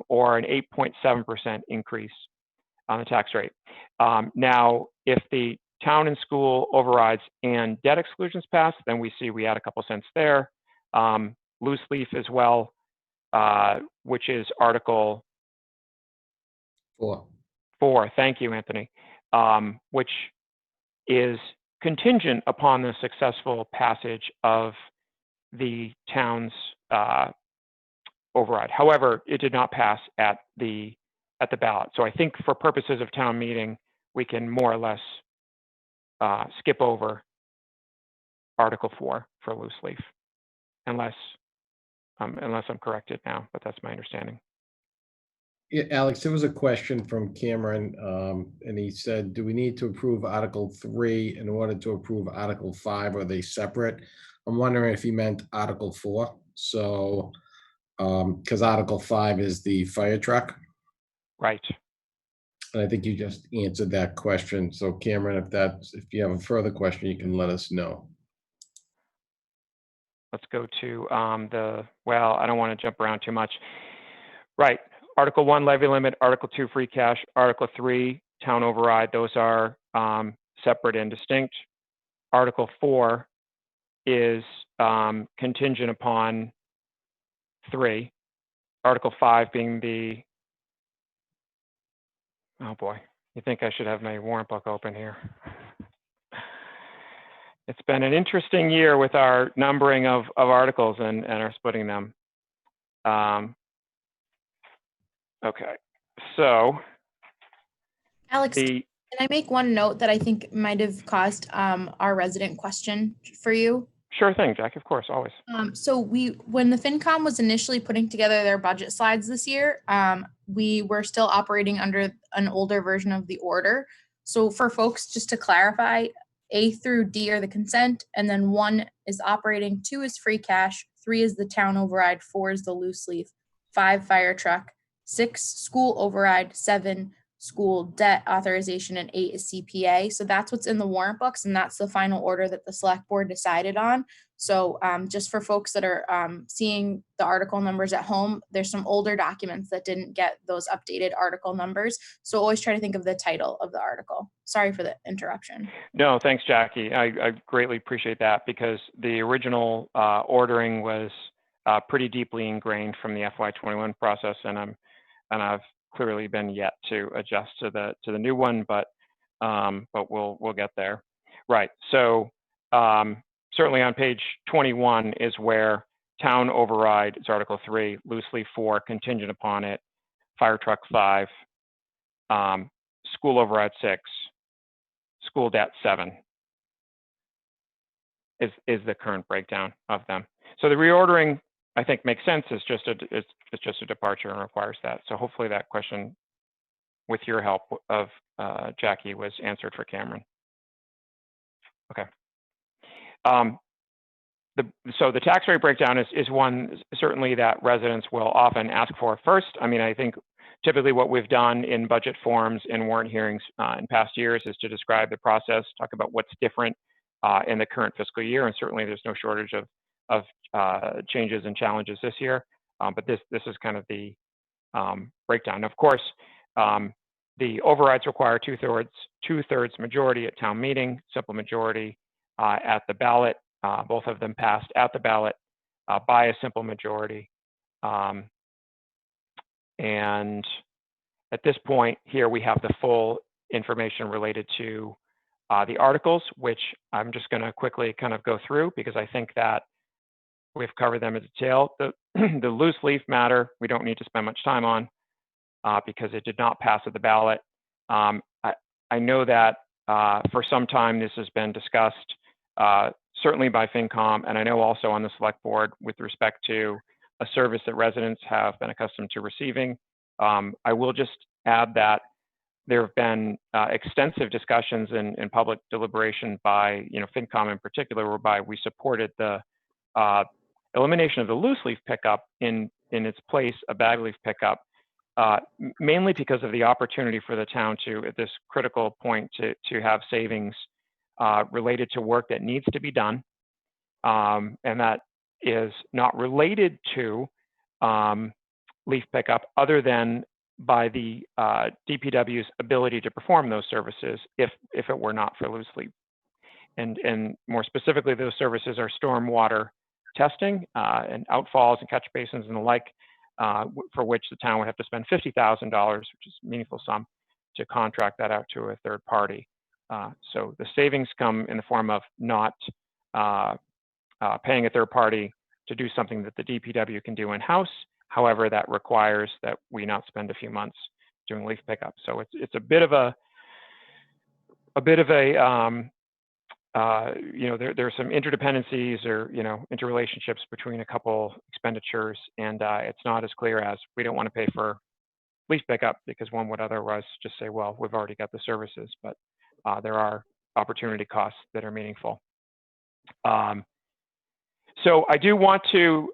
or an 8.7% increase on the tax rate. Now, if the town and school overrides and debt exclusions pass, then we see we add a couple cents there. Loose leaf as well, which is Article 4. Thank you, Anthony. Which is contingent upon the successful passage of the town's override. However, it did not pass at the ballot. So I think for purposes of town meeting, we can more or less skip over Article 4 for loose leaf, unless I'm corrected now, but that's my understanding. Yeah, Alex, there was a question from Cameron, and he said, do we need to approve Article 3 in order to approve Article 5? Are they separate? I'm wondering if he meant Article 4. So, because Article 5 is the fire truck. Right. And I think you just answered that question. So Cameron, if you have a further question, you can let us know. Let's go to well, I don't want to jump around too much. Right. Article 1, levy limit. Article 2, free cash. Article 3, town override. Those are separate and distinct. Article 4 is contingent upon 3. Article 5 being the, oh boy, you think I should have my warrant book open here. It's been an interesting year with our numbering of articles and our splitting them. Okay, so Alex, can I make one note that I think might have caused our resident question for you? Sure thing, Jack, of course, always. So when the FinCom was initially putting together their budget slides this year, we were still operating under an older version of the order. So for folks, just to clarify, A through D are the consent, and then 1 is operating, 2 is free cash, 3 is the town override, 4 is the loose leaf, 5 fire truck, 6 school override, 7 school debt authorization, and 8 is CPA. So that's what's in the warrant books, and that's the final order that the select board decided on. So just for folks that are seeing the article numbers at home, there's some older documents that didn't get those updated article numbers. So always try to think of the title of the article. Sorry for the interruption. No, thanks, Jackie. I greatly appreciate that, because the original ordering was pretty deeply ingrained from the FY21 process, and I've clearly been yet to adjust to the new one, but we'll get there. Right. So certainly on page 21 is where town override is Article 3, loosely 4, contingent upon it, fire truck 5, school override 6, school debt 7 is the current breakdown of them. So the reordering, I think, makes sense. It's just a departure and requires that. So hopefully that question, with your help of Jackie, was answered for Cameron. Okay. So the tax rate breakdown is one certainly that residents will often ask for first. I mean, I think typically what we've done in budget forms and warrant hearings in past years is to describe the process, talk about what's different in the current fiscal year, and certainly there's no shortage of changes and challenges this year. But this is kind of the breakdown. Of course, the overrides require two-thirds majority at town meeting, simple majority at the ballot. Both of them passed at the ballot by a simple majority. And at this point here, we have the full information related to the articles, which I'm just going to quickly kind of go through because I think that we've covered them in detail. The loose leaf matter, we don't need to spend much time on because it did not pass at the ballot. I know that for some time this has been discussed, certainly by FinCom, and I know also on the select board with respect to a service that residents have been accustomed to receiving. I will just add that there have been extensive discussions in public deliberation by, FinCom in particular, whereby we supported the elimination of the loose leaf pickup in its place, a bag leaf pickup, mainly because of the opportunity for the town to, at this critical point, to have savings related to work that needs to be done, and that is not related to leaf pickup other than by the DPW's ability to perform those services if it were not for loose leaf. And more specifically, those services are stormwater testing and outfalls and catch basins and the like, for which the town would have to spend $50,000, which is a meaningful sum, to contract that out to a third party. So the savings come in the form of not paying a third party to do something that the DPW can do in-house. However, that requires that we not spend a few months doing leaf pickup. So it's a bit of a there's some interdependencies or interrelationships between a couple expenditures, and it's not as clear as we don't want to pay for leaf pickup because one would otherwise just say, well, we've already got the services, but there are opportunity costs that are meaningful. So I do want to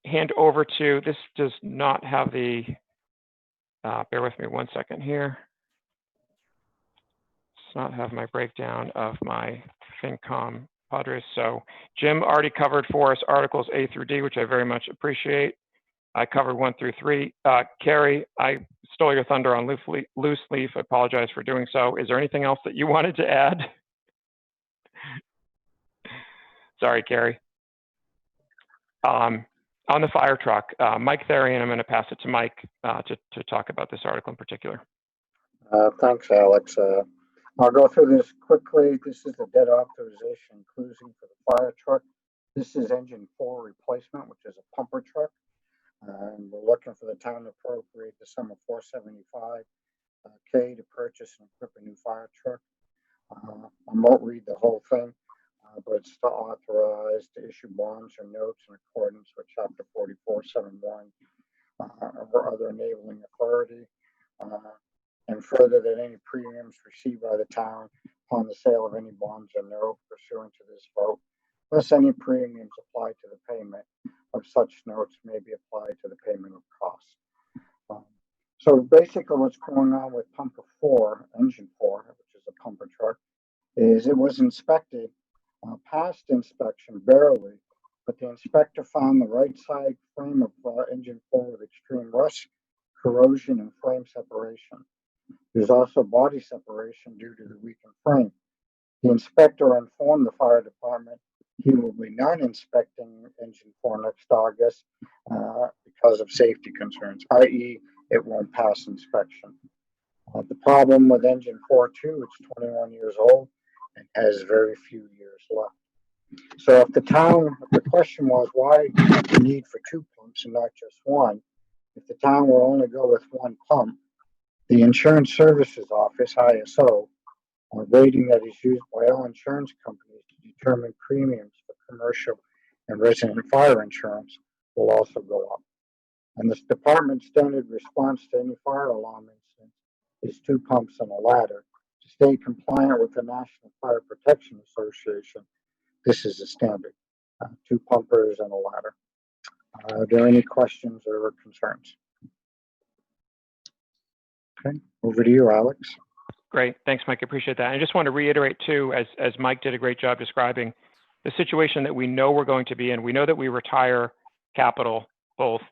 hand over to, this does not have the, bear with me one second here. Does not have my breakdown of my FinCom Padres. So Jim already covered for us Articles A through D, which I very much appreciate. I covered 1 through 3. Carrie, I stole your thunder on loose leaf. I apologize for doing so. Is there anything else that you wanted to add? Sorry, Carrie. On the fire truck, Mike Therian, I'm going to pass it to Mike to talk about this article in particular. Thanks, Alex. I'll go through this quickly. This is the debt authorization inclusion for the fire truck. This is engine 4 replacement, which is a pumper truck. And we're looking for the town to appropriate the sum of $475K to purchase and equip a new fire truck. I won't read the whole thing, but it's to authorize to issue bonds or notes in accordance with Chapter 4471 or other enabling authority. And further, that any premiums received by the town upon the sale of any bonds or note pursuant to this vote, plus any premiums applied to the payment of such notes may be applied to the payment of costs. So basically what's going on with pumper 4, engine 4, which is a pumper truck, is it was inspected, passed inspection barely, but the inspector found the right side frame of engine 4 with extreme rust, corrosion, and frame separation. There's also body separation due to the weakened frame. The inspector informed the fire department he will be not inspecting engine 4 next August because of safety concerns, i.e. it won't pass inspection. The problem with engine 4 too, it's 21 years old and has very few years left. So if the question was why the need for 2 pumps and not just one, if the town will only go with 1 pump, the Insurance Services Office, ISO, Rating that is used by all insurance companies to determine premiums for commercial and resident fire insurance will also go up. And this department's standard response to any fire alarm incident is 2 pumps and a ladder. To stay compliant with the National Fire Protection Association, this is a standard, 2 pumpers and a ladder. Are there any questions or concerns? Okay, over to you, Alex. Great, thanks, Mike. I appreciate that. I just want to reiterate too, as Mike did a great job describing, the situation that we know we're going to be in. We know that we retire capital, both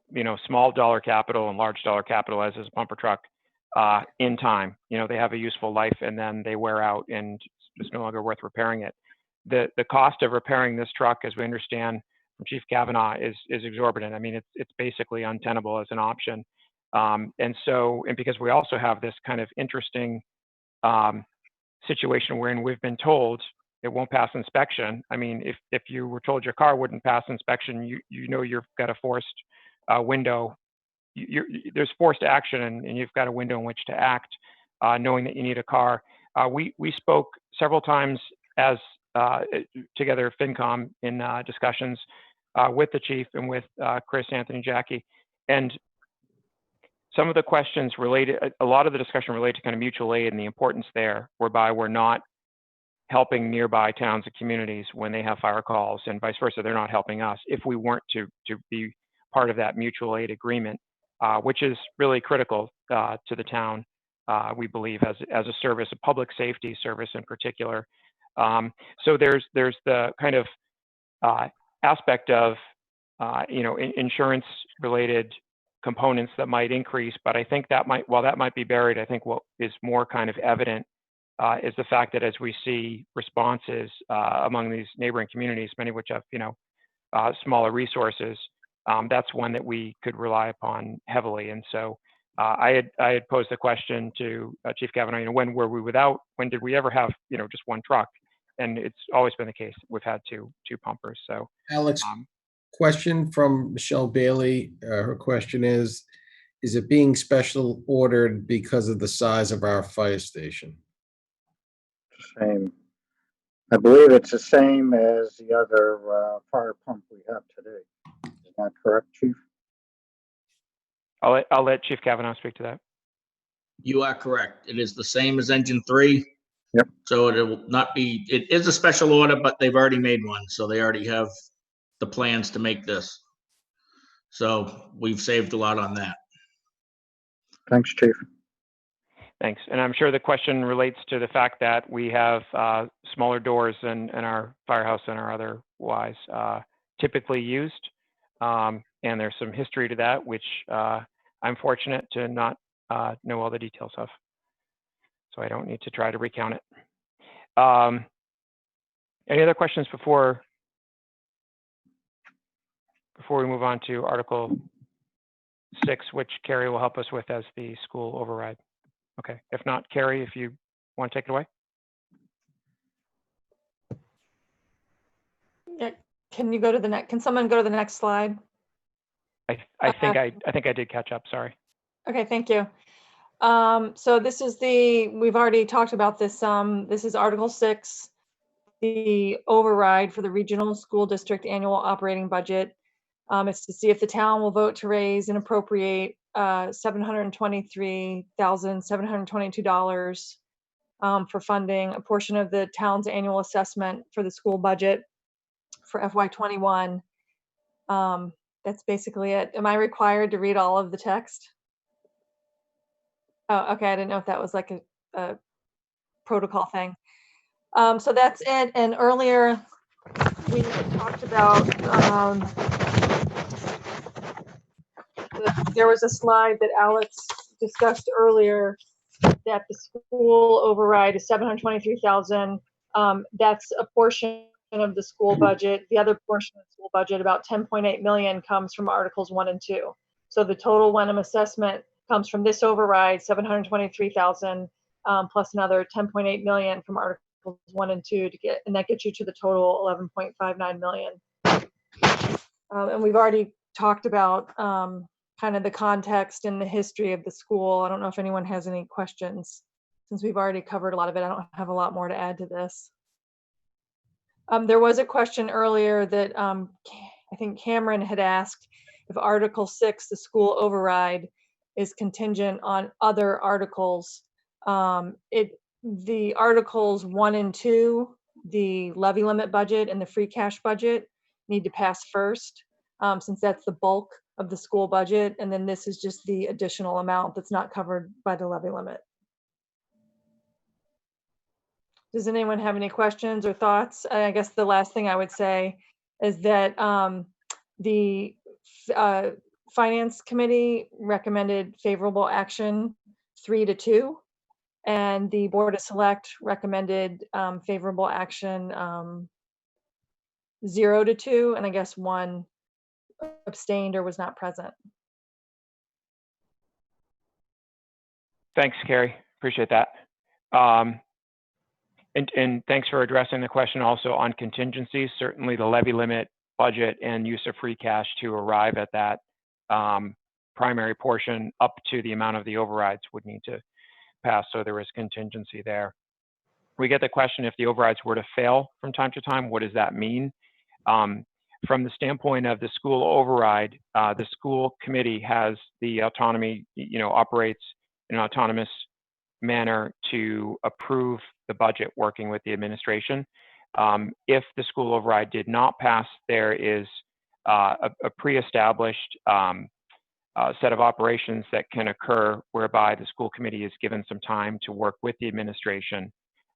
small dollar capital and large dollar capital, as is a pumper truck, in time. They have a useful life and then they wear out and it's no longer worth repairing it. The cost of repairing this truck, as we understand from Chief Kavanaugh, is exorbitant. I mean, it's basically untenable as an option. And because we also have this kind of interesting situation wherein we've been told it won't pass inspection. I mean, if you were told your car wouldn't pass inspection, you've got a forced window. There's forced action, and you've got a window in which to act, knowing that you need a car. We spoke several times as together, FinCom, in discussions with the chief and with Chris, Anthony, Jackie, and some of the questions a lot of the discussion related to kind of mutual aid and the importance there, whereby we're not helping nearby towns and communities when they have fire calls, and vice versa. They're not helping us if we weren't to be part of that mutual aid agreement, which is really critical to the town, we believe, as a service, a public safety service in particular. So there's the kind of aspect of insurance related components that might increase, but I think while that might be buried, I think what is more kind of evident is the fact that as we see responses among these neighboring communities, many of which have smaller resources, that's one that we could rely upon heavily. And so I had posed the question to Chief Kavanaugh, when did we ever have just one truck? And it's always been the case. We've had two pumpers. So Alex, question from Michelle Bailey. Her question is it being special ordered because of the size of our fire station? Same. I believe it's the same as the other fire pump we have today. Is that correct, Chief? I'll let Chief Kavanaugh speak to that. You are correct. It is the same as engine 3. Yep. So it will not be, it is a special order, but they've already made one. So they already have the plans to make this. So we've saved a lot on that. Thanks, Chief. Thanks. And I'm sure the question relates to the fact that we have smaller doors in our firehouse than our otherwise typically used. And there's some history to that, which I'm fortunate to not know all the details of. So I don't need to try to recount it. Any other questions before we move on to Article 6, which Carrie will help us with as the school override? Okay, if not, Carrie, if you want to take it away. Yeah, can you go to the next? Can someone go to the next slide? I think I did catch up. Sorry. Okay, thank you. So this is we've already talked about this. This is Article 6, the override for the regional school district annual operating budget. It's to see if the town will vote to raise and appropriate $723,722 for funding a portion of the town's annual assessment for the school budget for FY21. That's basically it. Am I required to read all of the text? Oh, okay. I didn't know if that was like a protocol thing. So that's it. And earlier we had talked about, there was a slide that Alex discussed earlier that the school override is $723,000. That's a portion of the school budget. The other portion of the school budget, about $10.8 million, comes from Articles 1 and 2. So the total Wenham assessment comes from this override, $723,000, plus another $10.8 million from Articles 1 and 2 and that gets you to the total $11.59 million. And we've already talked about kind of the context and the history of the school. I don't know if anyone has any questions since we've already covered a lot of it, I don't have a lot more to add to this. There was a question earlier that I think Cameron had asked if Article 6, the school override, is contingent on other articles. The Articles 1 and 2, the levy limit budget and the free cash budget, need to pass first, since that's the bulk of the school budget. And then this is just the additional amount that's not covered by the levy limit. Does anyone have any questions or thoughts? I guess the last thing I would say is that the Finance Committee recommended favorable action 3-2, and the Board of Select recommended favorable action 0-2, and I guess 1 abstained or was not present. Thanks, Carrie. Appreciate that. And thanks for addressing the question also on contingencies. Certainly the levy limit, budget, and use of free cash to arrive at that primary portion up to the amount of the overrides would need to pass, so there is contingency there. We get the question, if the overrides were to fail from time to time, what does that mean? From the standpoint of the school override, the school committee has the autonomy, operates in an autonomous manner to approve the budget working with the administration. If the school override did not pass, there is a pre-established set of operations that can occur whereby the school committee is given some time to work with the administration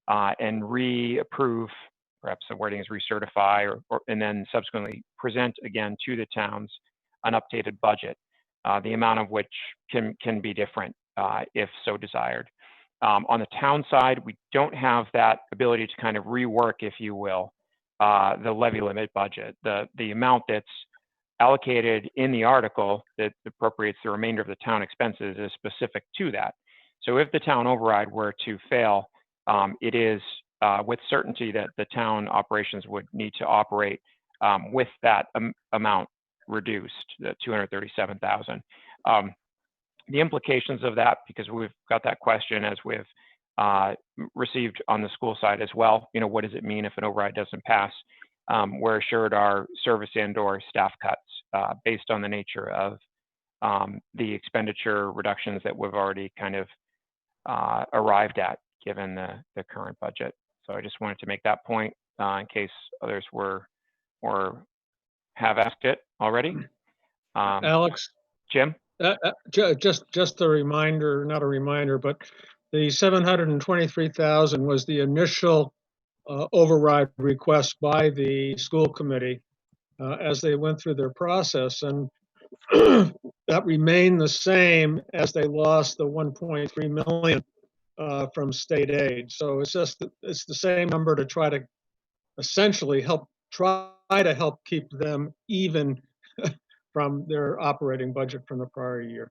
and re-approve, perhaps the wording is recertify, and then subsequently present again to the towns an updated budget, the amount of which can be different if so desired. On the town side, we don't have that ability to kind of rework, if you will, the levy limit budget. The amount that's allocated in the article that appropriates the remainder of the town expenses is specific to that. So if the town override were to fail, it is with certainty that the town operations would need to operate with that amount reduced, the $237,000. The implications of that, because we've got that question as we've received on the school side as well, what does it mean if an override doesn't pass? We're assured our service and/or staff cuts based on the nature of the expenditure reductions that we've already kind of arrived at given the current budget. So I just wanted to make that point in case others were or have asked it already. Alex? Jim? Just a reminder, not a reminder, but the 723,000 was the initial override request by the school committee as they went through their process, and that remained the same as they lost the 1.3 million from state aid. So it's the same number to try to essentially help keep them even from their operating budget from the prior year.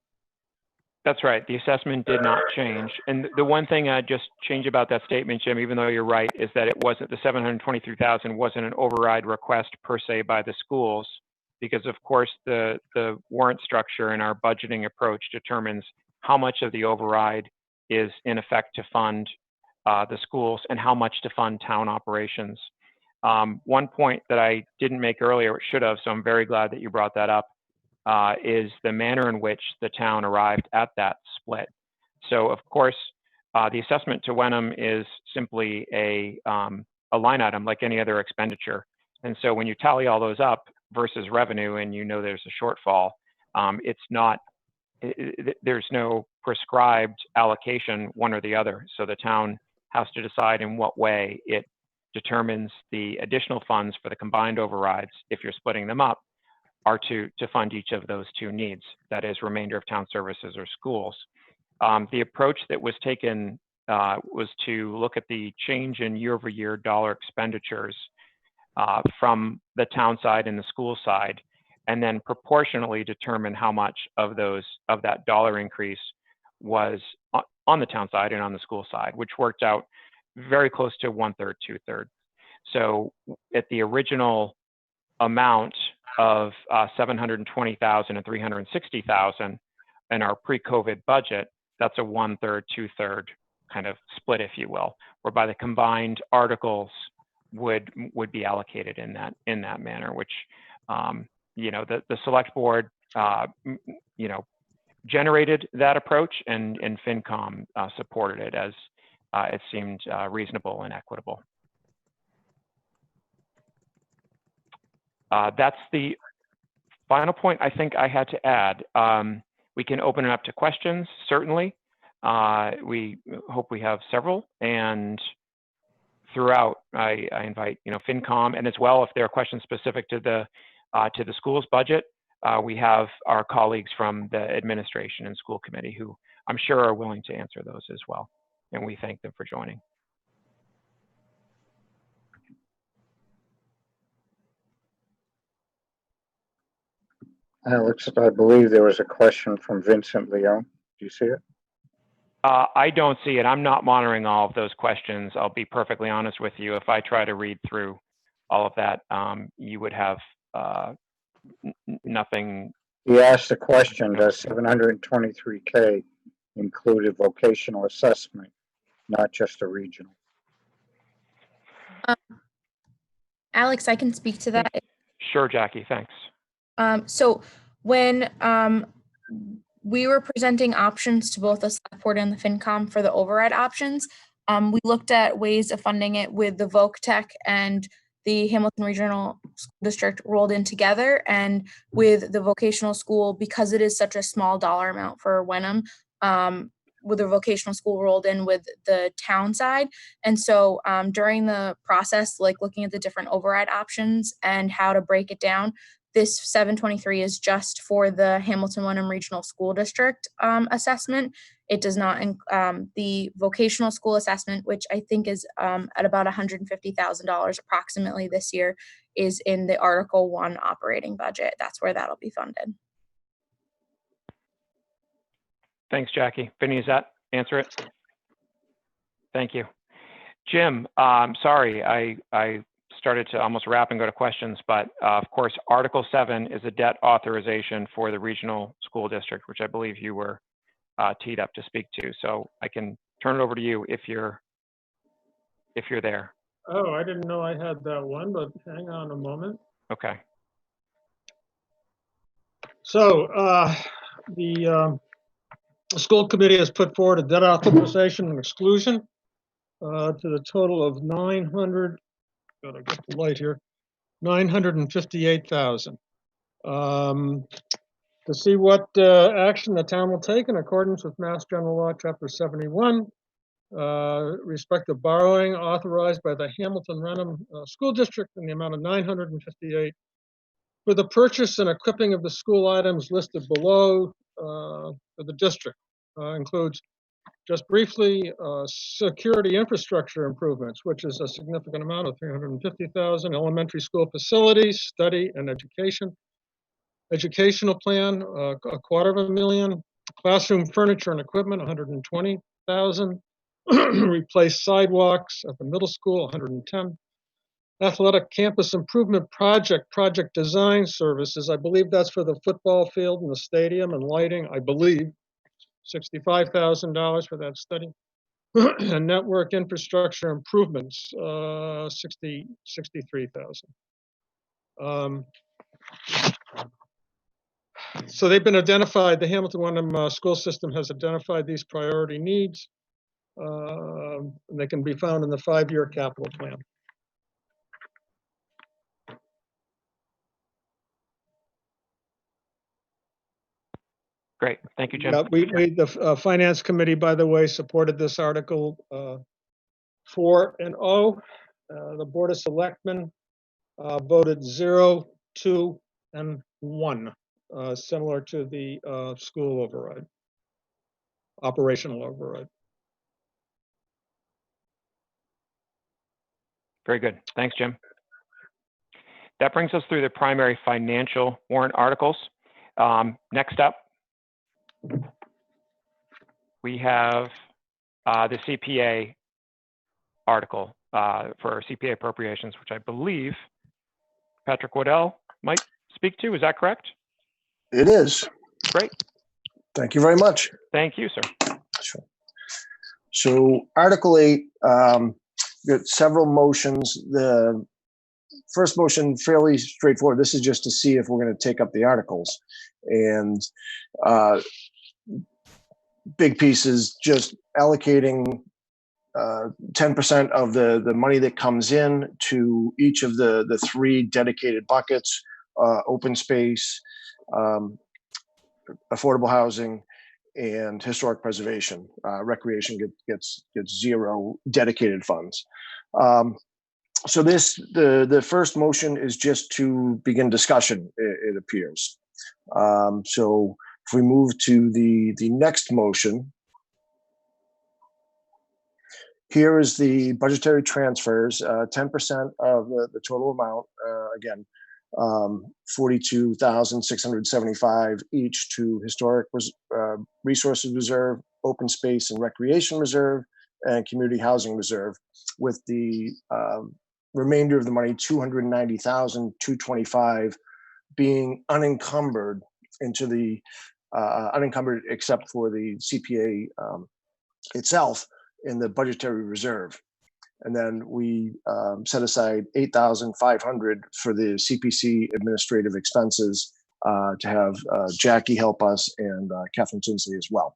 That's right. The assessment did not change. And the one thing I'd just change about that statement, Jim, even though you're right, is that it wasn't, the 723,000 wasn't an override request per se by the schools, because of course the warrant structure in our budgeting approach determines how much of the override is in effect to fund the schools and how much to fund town operations. One point that I didn't make earlier, should have, so I'm very glad that you brought that up, is the manner in which the town arrived at that split. So of course, the assessment to Wenham is simply a line item like any other expenditure. And so when you tally all those up versus revenue and there's a shortfall, there's no prescribed allocation one or the other. So the town has to decide in what way it determines the additional funds for the combined overrides, if you're splitting them up, are to fund each of those two needs, that is remainder of town services or schools. The approach that was taken was to look at the change in year-over-year dollar expenditures from the town side and the school side, and then proportionally determine how much of that dollar increase was on the town side and on the school side, which worked out very close to 1/3, 2/3. So at the original amount of 720,000 and 360,000 in our pre-COVID budget, that's a 1/3, 2/3 kind of split, if you will, whereby the combined articles would be allocated in that manner, which the select board generated that approach, and FinCom supported it as it seemed reasonable and equitable. That's the final point I think I had to add. We can open it up to questions, certainly. We hope we have several, and throughout, I invite FinCom, and as well, if there are questions specific to the school's budget, we have our colleagues from the administration and school committee who I'm sure are willing to answer those as well, and we thank them for joining. Alex, I believe there was a question from Vincent Leon. Do you see it? I don't see it. I'm not monitoring all of those questions. I'll be perfectly honest with you. If I try to read through all of that, you would have nothing. He asked the question, does 723K include a vocational assessment, not just a regional? Alex, I can speak to that. Sure, Jackie, thanks. So when we were presenting options to both the select board and the FinCom for the override options, we looked at ways of funding it with the Voc Tech and the Hamilton Regional School District rolled in together, and with the vocational school, because it is such a small dollar amount for Wenham, with the vocational school rolled in with the town side. And so during the process, like looking at the different override options and how to break it down, this 723 is just for the Hamilton Wenham Regional School District assessment. It does not, the vocational school assessment, which I think is at about $150,000 approximately this year, is in the Article 1 operating budget. That's where that'll be funded. Thanks, Jackie. Vinny, does that answer it? Thank you. Jim, sorry, I started to almost wrap and go to questions, but of course, Article 7 is a debt authorization for the regional school district, which I believe you were teed up to speak to. So I can turn it over to you if you're there. Oh, I didn't know I had that one, but hang on a moment. Okay. So the school committee has put forward a debt authorization and exclusion to the total of $958,000. To see what action the town will take in accordance with Mass General Law, Chapter 71, respective borrowing authorized by the Hamilton Wenham School District in the amount of $958,000 for the purchase and equipping of the school items listed below for the district. Includes, just briefly, security infrastructure improvements, which is a significant amount of $350,000, elementary school facilities, study and educational plan, $250,000, classroom furniture and equipment, $120,000, replace sidewalks at the middle school, $110,000, athletic campus improvement project design services, I believe that's for the football field and the stadium and lighting, I believe, $65,000 for that study. And network infrastructure improvements, $63,000. So they've been identified, the Hamilton Wenham school system has identified these priority needs. And they can be found in the 5-year capital plan. Great. Thank you, Jim. Yeah, the Finance Committee, by the way, supported this Article 4 and 0. The Board of Selectmen voted 0, 2, and 1, similar to the school override, operational override. Very good. Thanks, Jim. That brings us through the primary financial warrant articles. Next up, we have the CPA article for CPA appropriations, which I believe Patrick Waddell might speak to. Is that correct? It is. Great. Thank you very much. Thank you, sir. Sure. So Article 8, got several motions. The first motion, fairly straightforward. This is just to see if we're going to take up the articles. And big piece is just allocating 10% of the money that comes in to each of the three dedicated buckets, open space, affordable housing, and historic preservation. Recreation gets zero dedicated funds. So the first motion is just to begin discussion, it appears. So if we move to the next motion, here is the budgetary transfers, 10% of the total amount, again, 42,675 each to historic resources reserve, open space and recreation reserve, and community housing reserve, with the remainder of the money, 290,225, being unencumbered into the unencumbered except for the CPA itself in the budgetary reserve. And then we set aside 8,500 for the CPC administrative expenses to have Jackie help us and Catherine Tinsley as well.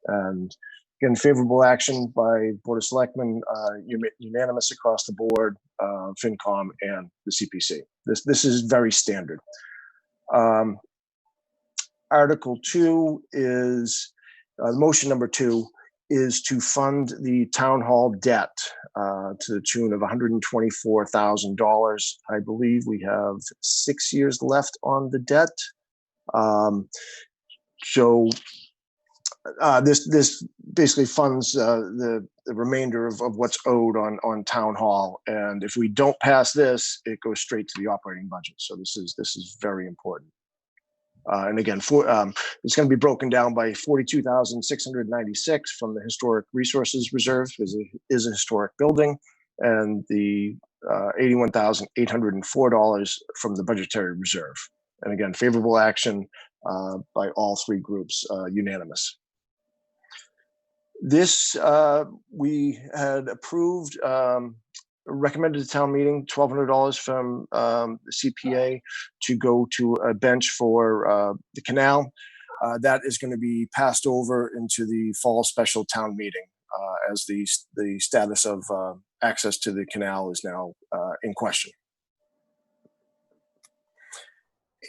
And again, favorable action by Board of Selectmen, unanimous across the board, FinCom and the CPC. This is very standard. Article 2 is motion number 2 is to fund the town hall debt to the tune of $124,000. I believe we have 6 years left on the debt. So this basically funds the remainder of what's owed on town hall. And if we don't pass this, it goes straight to the operating budget. So this is very important. And again, it's going to be broken down by 42,696 from the Historic Resources Reserve, because it is a historic building, and the $81,804 from the Budgetary Reserve. And again, favorable action by all three groups, unanimous. This we had approved, recommended to town meeting, $1,200 from the CPA to go to a bench for the canal. That is going to be passed over into the fall special town meeting as the status of access to the canal is now in question.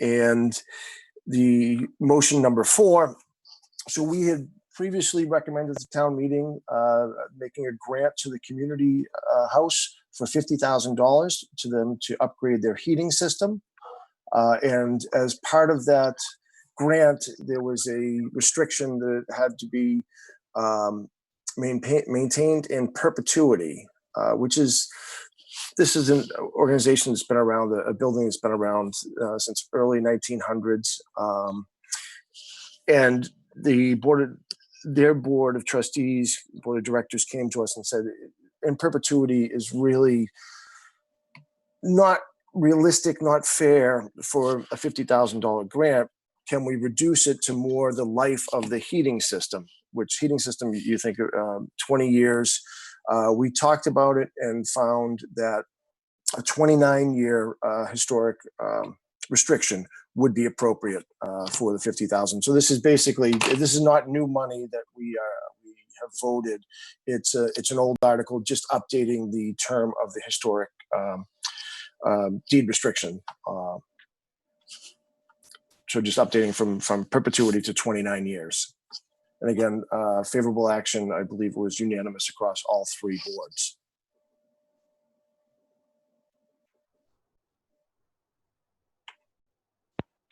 And the motion number 4, so we had previously recommended the town meeting making a grant to the community house for $50,000 to them to upgrade their heating system. And as part of that grant, there was a restriction that had to be maintained in perpetuity, this is an organization that's been around, a building that's been around since early 1900s. And their board of trustees, board of directors came to us and said, in perpetuity is really not realistic, not fair for a $50,000 grant. Can we reduce it to more the life of the heating system? Which heating system you think 20 years? We talked about it and found that a 29-year historic restriction would be appropriate for the $50,000. So this is basically, this is not new money that we have voted. It's an old article just updating the term of the historic deed restriction. So just updating from perpetuity to 29 years. And again, favorable action, I believe, was unanimous across all three boards.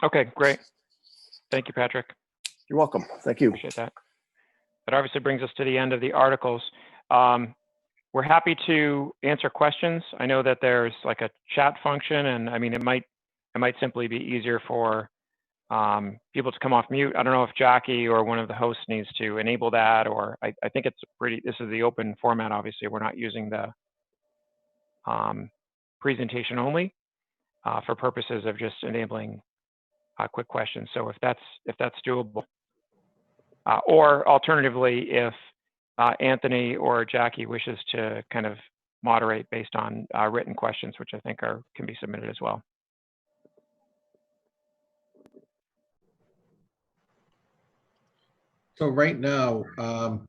Okay, great. Thank you, Patrick. You're welcome. Thank you. Appreciate that. That obviously brings us to the end of the articles. We're happy to answer questions. I know that there's like a chat function, and I mean, it might simply be easier for people to come off mute. I don't know if Jackie or one of the hosts needs to enable that, or I think it's this is the open format, obviously. We're not using the presentation only for purposes of just enabling quick questions. So if that's doable, or alternatively, if Anthony or Jackie wishes to kind of moderate based on written questions, which I think can be submitted as well. So right now,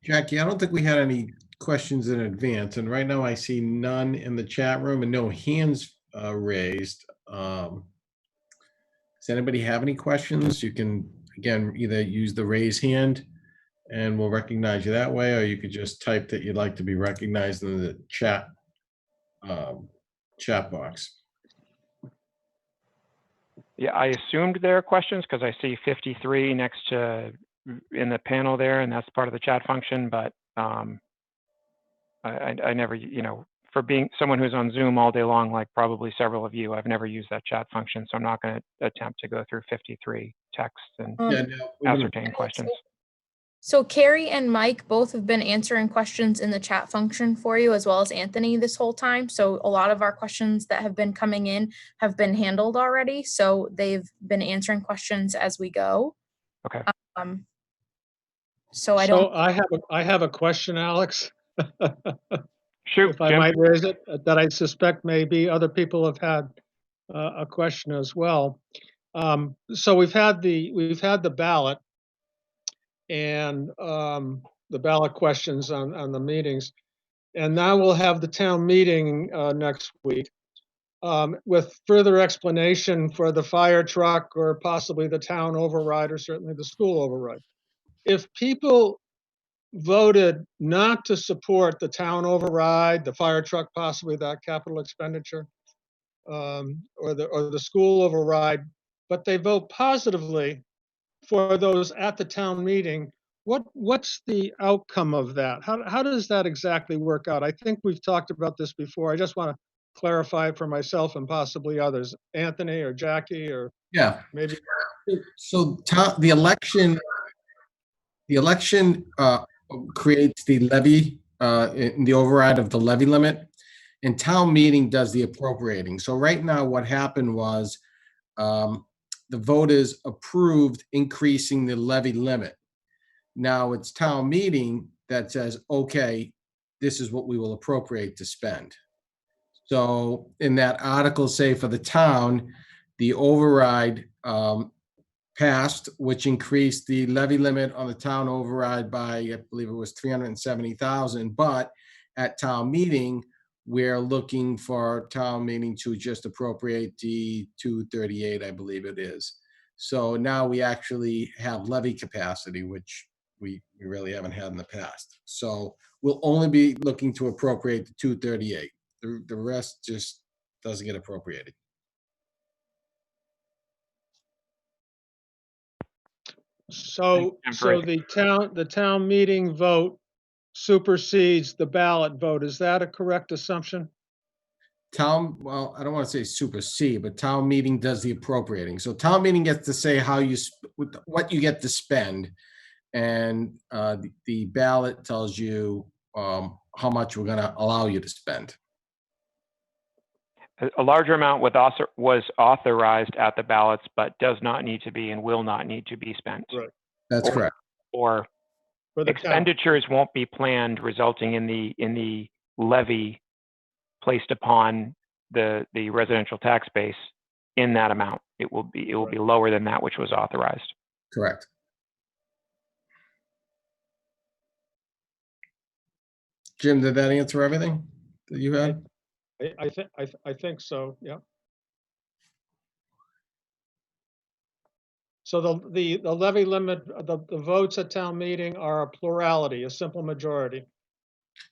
Jackie, I don't think we had any questions in advance, and right now I see none in the chat room and no hands raised. Does anybody have any questions? You can, again, either use the raise hand and we'll recognize you that way, or you could just type that you'd like to be recognized in the chat box. Yeah, I assumed there are questions because I see 53 next to in the panel there, and that's part of the chat function. But I never, for being someone who's on Zoom all day long, like probably several of you, I've never used that chat function, so I'm not going to attempt to go through 53 texts and ascertain questions. So Carrie and Mike both have been answering questions in the chat function for you, as well as Anthony, this whole time. So a lot of our questions that have been coming in have been handled already. So they've been answering questions as we go. Okay. So I have a question, Alex. Shoot, if I Jim. might raise it, that I suspect maybe other people have had a question as well. So we've had the ballot and the ballot questions on the meetings, and now we'll have the town meeting next week with further explanation for the fire truck or possibly the town override or certainly the school override. If people voted not to support the town override, the fire truck, possibly that capital expenditure, or the school override, but they vote positively for those at the town meeting, what's the outcome of that? How does that exactly work out? I think we've talked about this before. I just want to clarify it for myself and possibly others, Anthony or Jackie, or maybe. So the election creates the levy, in the override of the levy limit, and town meeting does the appropriating. So right now what happened was the voters approved increasing the levy limit. Now it's town meeting that says, okay, this is what we will appropriate to spend. So in that article, say for the town, the override passed, which increased the levy limit on the town override by, I believe it was 370,000. But at town meeting, we're looking for town meeting to just appropriate the 238, I believe it is. So now we actually have levy capacity, which we really haven't had in the past. So we'll only be looking to appropriate the 238. The rest just doesn't get appropriated. So the town meeting vote supersedes the ballot vote. Is that a correct assumption? Well, I don't want to say supersede, but town meeting does the appropriating. So town meeting gets to say what you get to spend, and the ballot tells you how much we're going to allow you to spend. A larger amount was authorized at the ballots, but does not need to be and will not need to be spent. Right. That's correct. Or expenditures won't be planned, resulting in the levy placed upon the residential tax base in that amount. It will be lower than that which was authorized. Correct. Jim, did that answer everything that you had? I think so. Yeah. So the levy limit, the votes at town meeting are a plurality, a simple majority.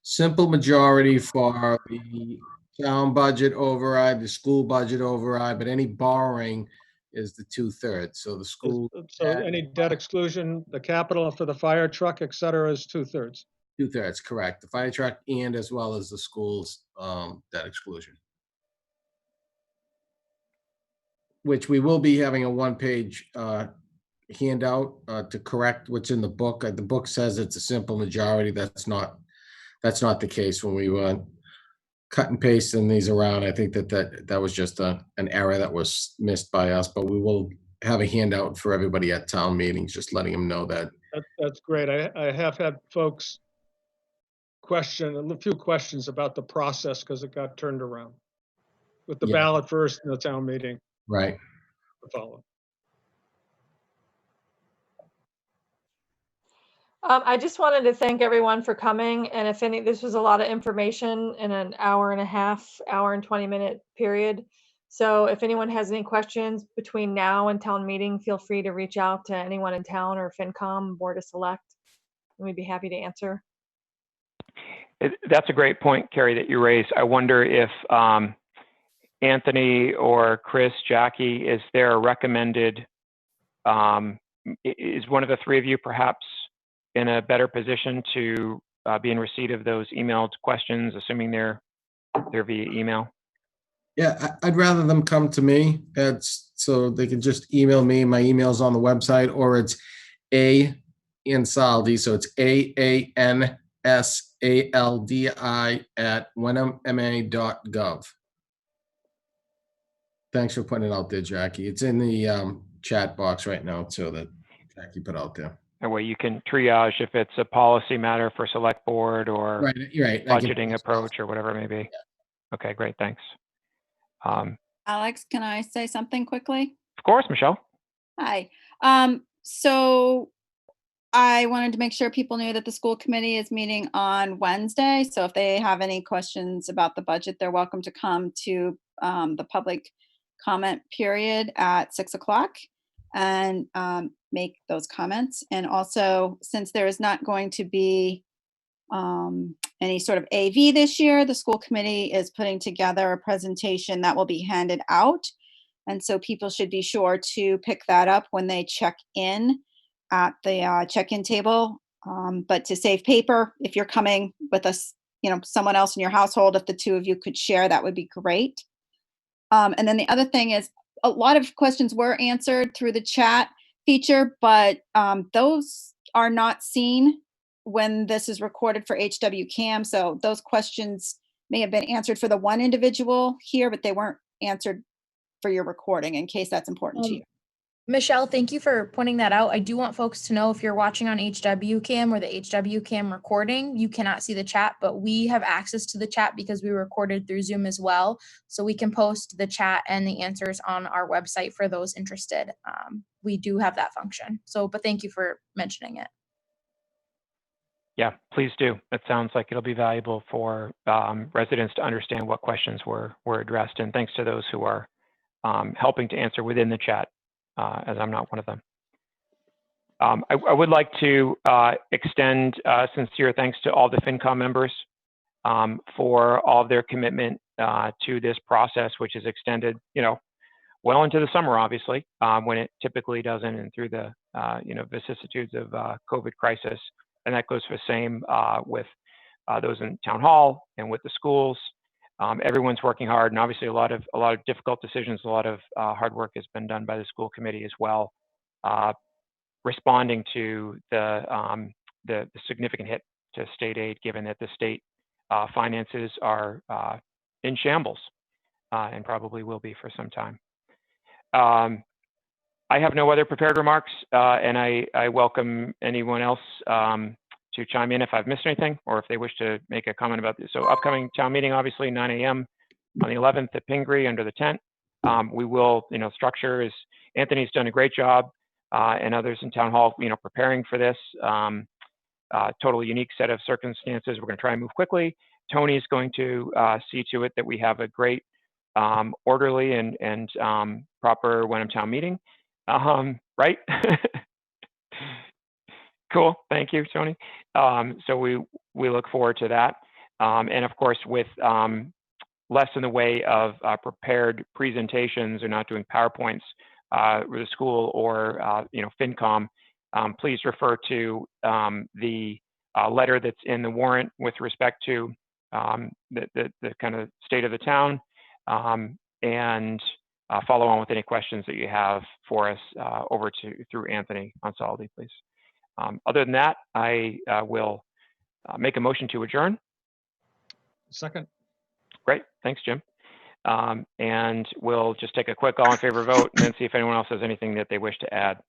Simple majority for the town budget override, the school budget override, but any borrowing is the 2/3. So the school. So any debt exclusion, the capital for the fire truck, et cetera, is 2/3. 2/3, correct. The fire truck and as well as the school's debt exclusion. Which we will be having a one-page handout to correct what's in the book. The book says it's a simple majority. That's not the case when we cut and pasting these around. I think that was just an error that was missed by us, but we will have a handout for everybody at town meetings, just letting them know that. That's great. I have had folks a few questions about the process because it got turned around with the Yeah. ballot first and the town meeting Right. to follow. I just wanted to thank everyone for coming, and if any, this was a lot of information in an hour and a half, hour and 20-minute period. So if anyone has any questions between now and town meeting, feel free to reach out to anyone in town or FinCom, Board of Select, and we'd be happy to answer. That's a great point, Carrie, that you raised. I wonder if Anthony or Chris, Jackie, is there a recommended, is one of the three of you perhaps in a better position to be in receipt of those emailed questions, assuming they're via email? Yeah, I'd rather them come to me. It's so they can just email me. My email's on the website, or it's Ansaldi. So it's AANSALDI@wenhamma.gov. Thanks for putting it out there, Jackie. It's in the chat box right now too that Jackie put out there. That way you can triage if it's a policy matter for select board or Right, you're right. I can- budgeting approach or whatever it may be. Okay, great, thanks. Alex, can I say something quickly? Of course, Michelle. Hi. So I wanted to make sure people knew that the school committee is meeting on Wednesday. So if they have any questions about the budget, they're welcome to come to the public comment period at 6 o'clock and make those comments. And also, since there is not going to be any sort of AV this year, the school committee is putting together a presentation that will be handed out. And so people should be sure to pick that up when they check in at the check-in table. But to save paper, if you're coming with us, someone else in your household, if the two of you could share, that would be great. And then the other thing is, a lot of questions were answered through the chat feature, but those are not seen when this is recorded for HWCAM. So those questions may have been answered for the one individual here, but they weren't answered for your recording, in case that's important to you. Michelle, thank you for pointing that out. I do want folks to know if you're watching on HWCAM or the HWCAM recording, you cannot see the chat, but we have access to the chat because we recorded through Zoom as well. So we can post the chat and the answers on our website for those interested. We do have that function. But thank you for mentioning it. Yeah, please do. It sounds like it'll be valuable for residents to understand what questions were addressed. And thanks to those who are helping to answer within the chat, as I'm not one of them. I would like to extend sincere thanks to all the FinCom members for all of their commitment to this process, which is extended, well into the summer, obviously, when it typically doesn't, and through the, vicissitudes of COVID crisis. And that goes for the same with those in town hall and with the schools. Everyone's working hard, and obviously a lot of difficult decisions, a lot of hard work has been done by the school committee as well, responding to the significant hit to state aid, given that the state finances are in shambles and probably will be for some time. I have no other prepared remarks, and I welcome anyone else to chime in if I've missed anything, or if they wish to make a comment about this. So upcoming town meeting, obviously 9 a.m. on the 11th at Pingree under the tent. We will, structure is, Anthony's done a great job, and others in town hall, preparing for this totally unique set of circumstances. We're going to try and move quickly. Tony's going to see to it that we have a great, orderly and proper Wenham town meeting. Right? Cool. Thank you, Tony. So we look forward to that. And of course, with less in the way of prepared presentations or not doing PowerPoints with the school or FinCom, please refer to the letter that's in the warrant with respect to the kind of state of the town, and follow on with any questions that you have for us through Anthony Ansaldi, please. Other than that, I will make a motion to adjourn. Second. Great, thanks, Jim. And we'll just take a quick all in favor vote and then see if anyone else has anything that they wish to add.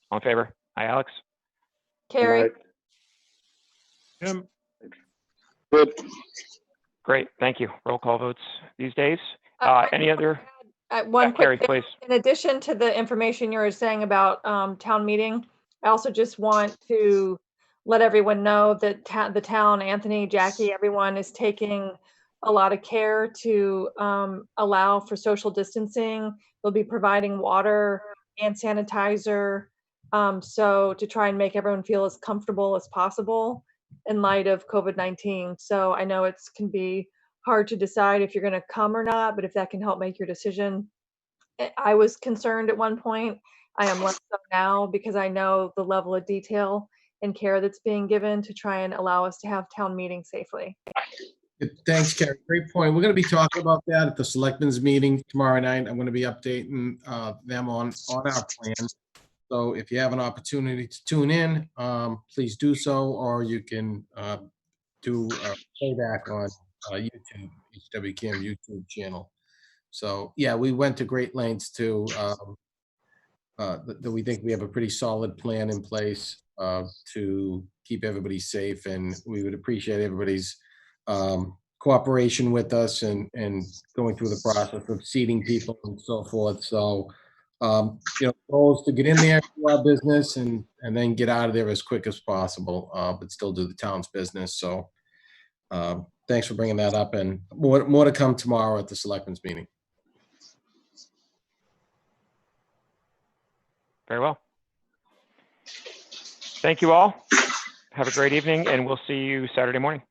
All in favor? Hi, Alex. Carrie, Jim. Good. Great, thank you. Roll call votes these days. Any other? One Carrie, quick thing. please. In addition to the information you were saying about town meeting, I also just want to let everyone know that the town, Anthony, Jackie, everyone is taking a lot of care to allow for social distancing. They'll be providing water and sanitizer. So to try and make everyone feel as comfortable as possible in light of COVID-19. So I know it's can be hard to decide if you're going to come or not, but if that can help make your decision. I was concerned at one point. I am less so now because I know the level of detail and care that's being given to try and allow us to have town meetings safely. Thanks, Carrie. Great point. We're going to be talking about that at the selectmen's meeting tomorrow night. I'm going to be updating them on our plan. So if you have an opportunity to tune in, please do so, or you can do a playback on YouTube, HWKM YouTube channel. So yeah, we went to great lengths to that we think we have a pretty solid plan in place to keep everybody safe, and we would appreciate everybody's cooperation with us and going through the process of seating people and so forth. So you know, the goal is to get in there, do our business, and then get out of there as quick as possible, but still do the town's business. So thanks for bringing that up, and more to come tomorrow at the selectmen's meeting. Very well. Thank you all. Have a great evening, and we'll see you Saturday morning.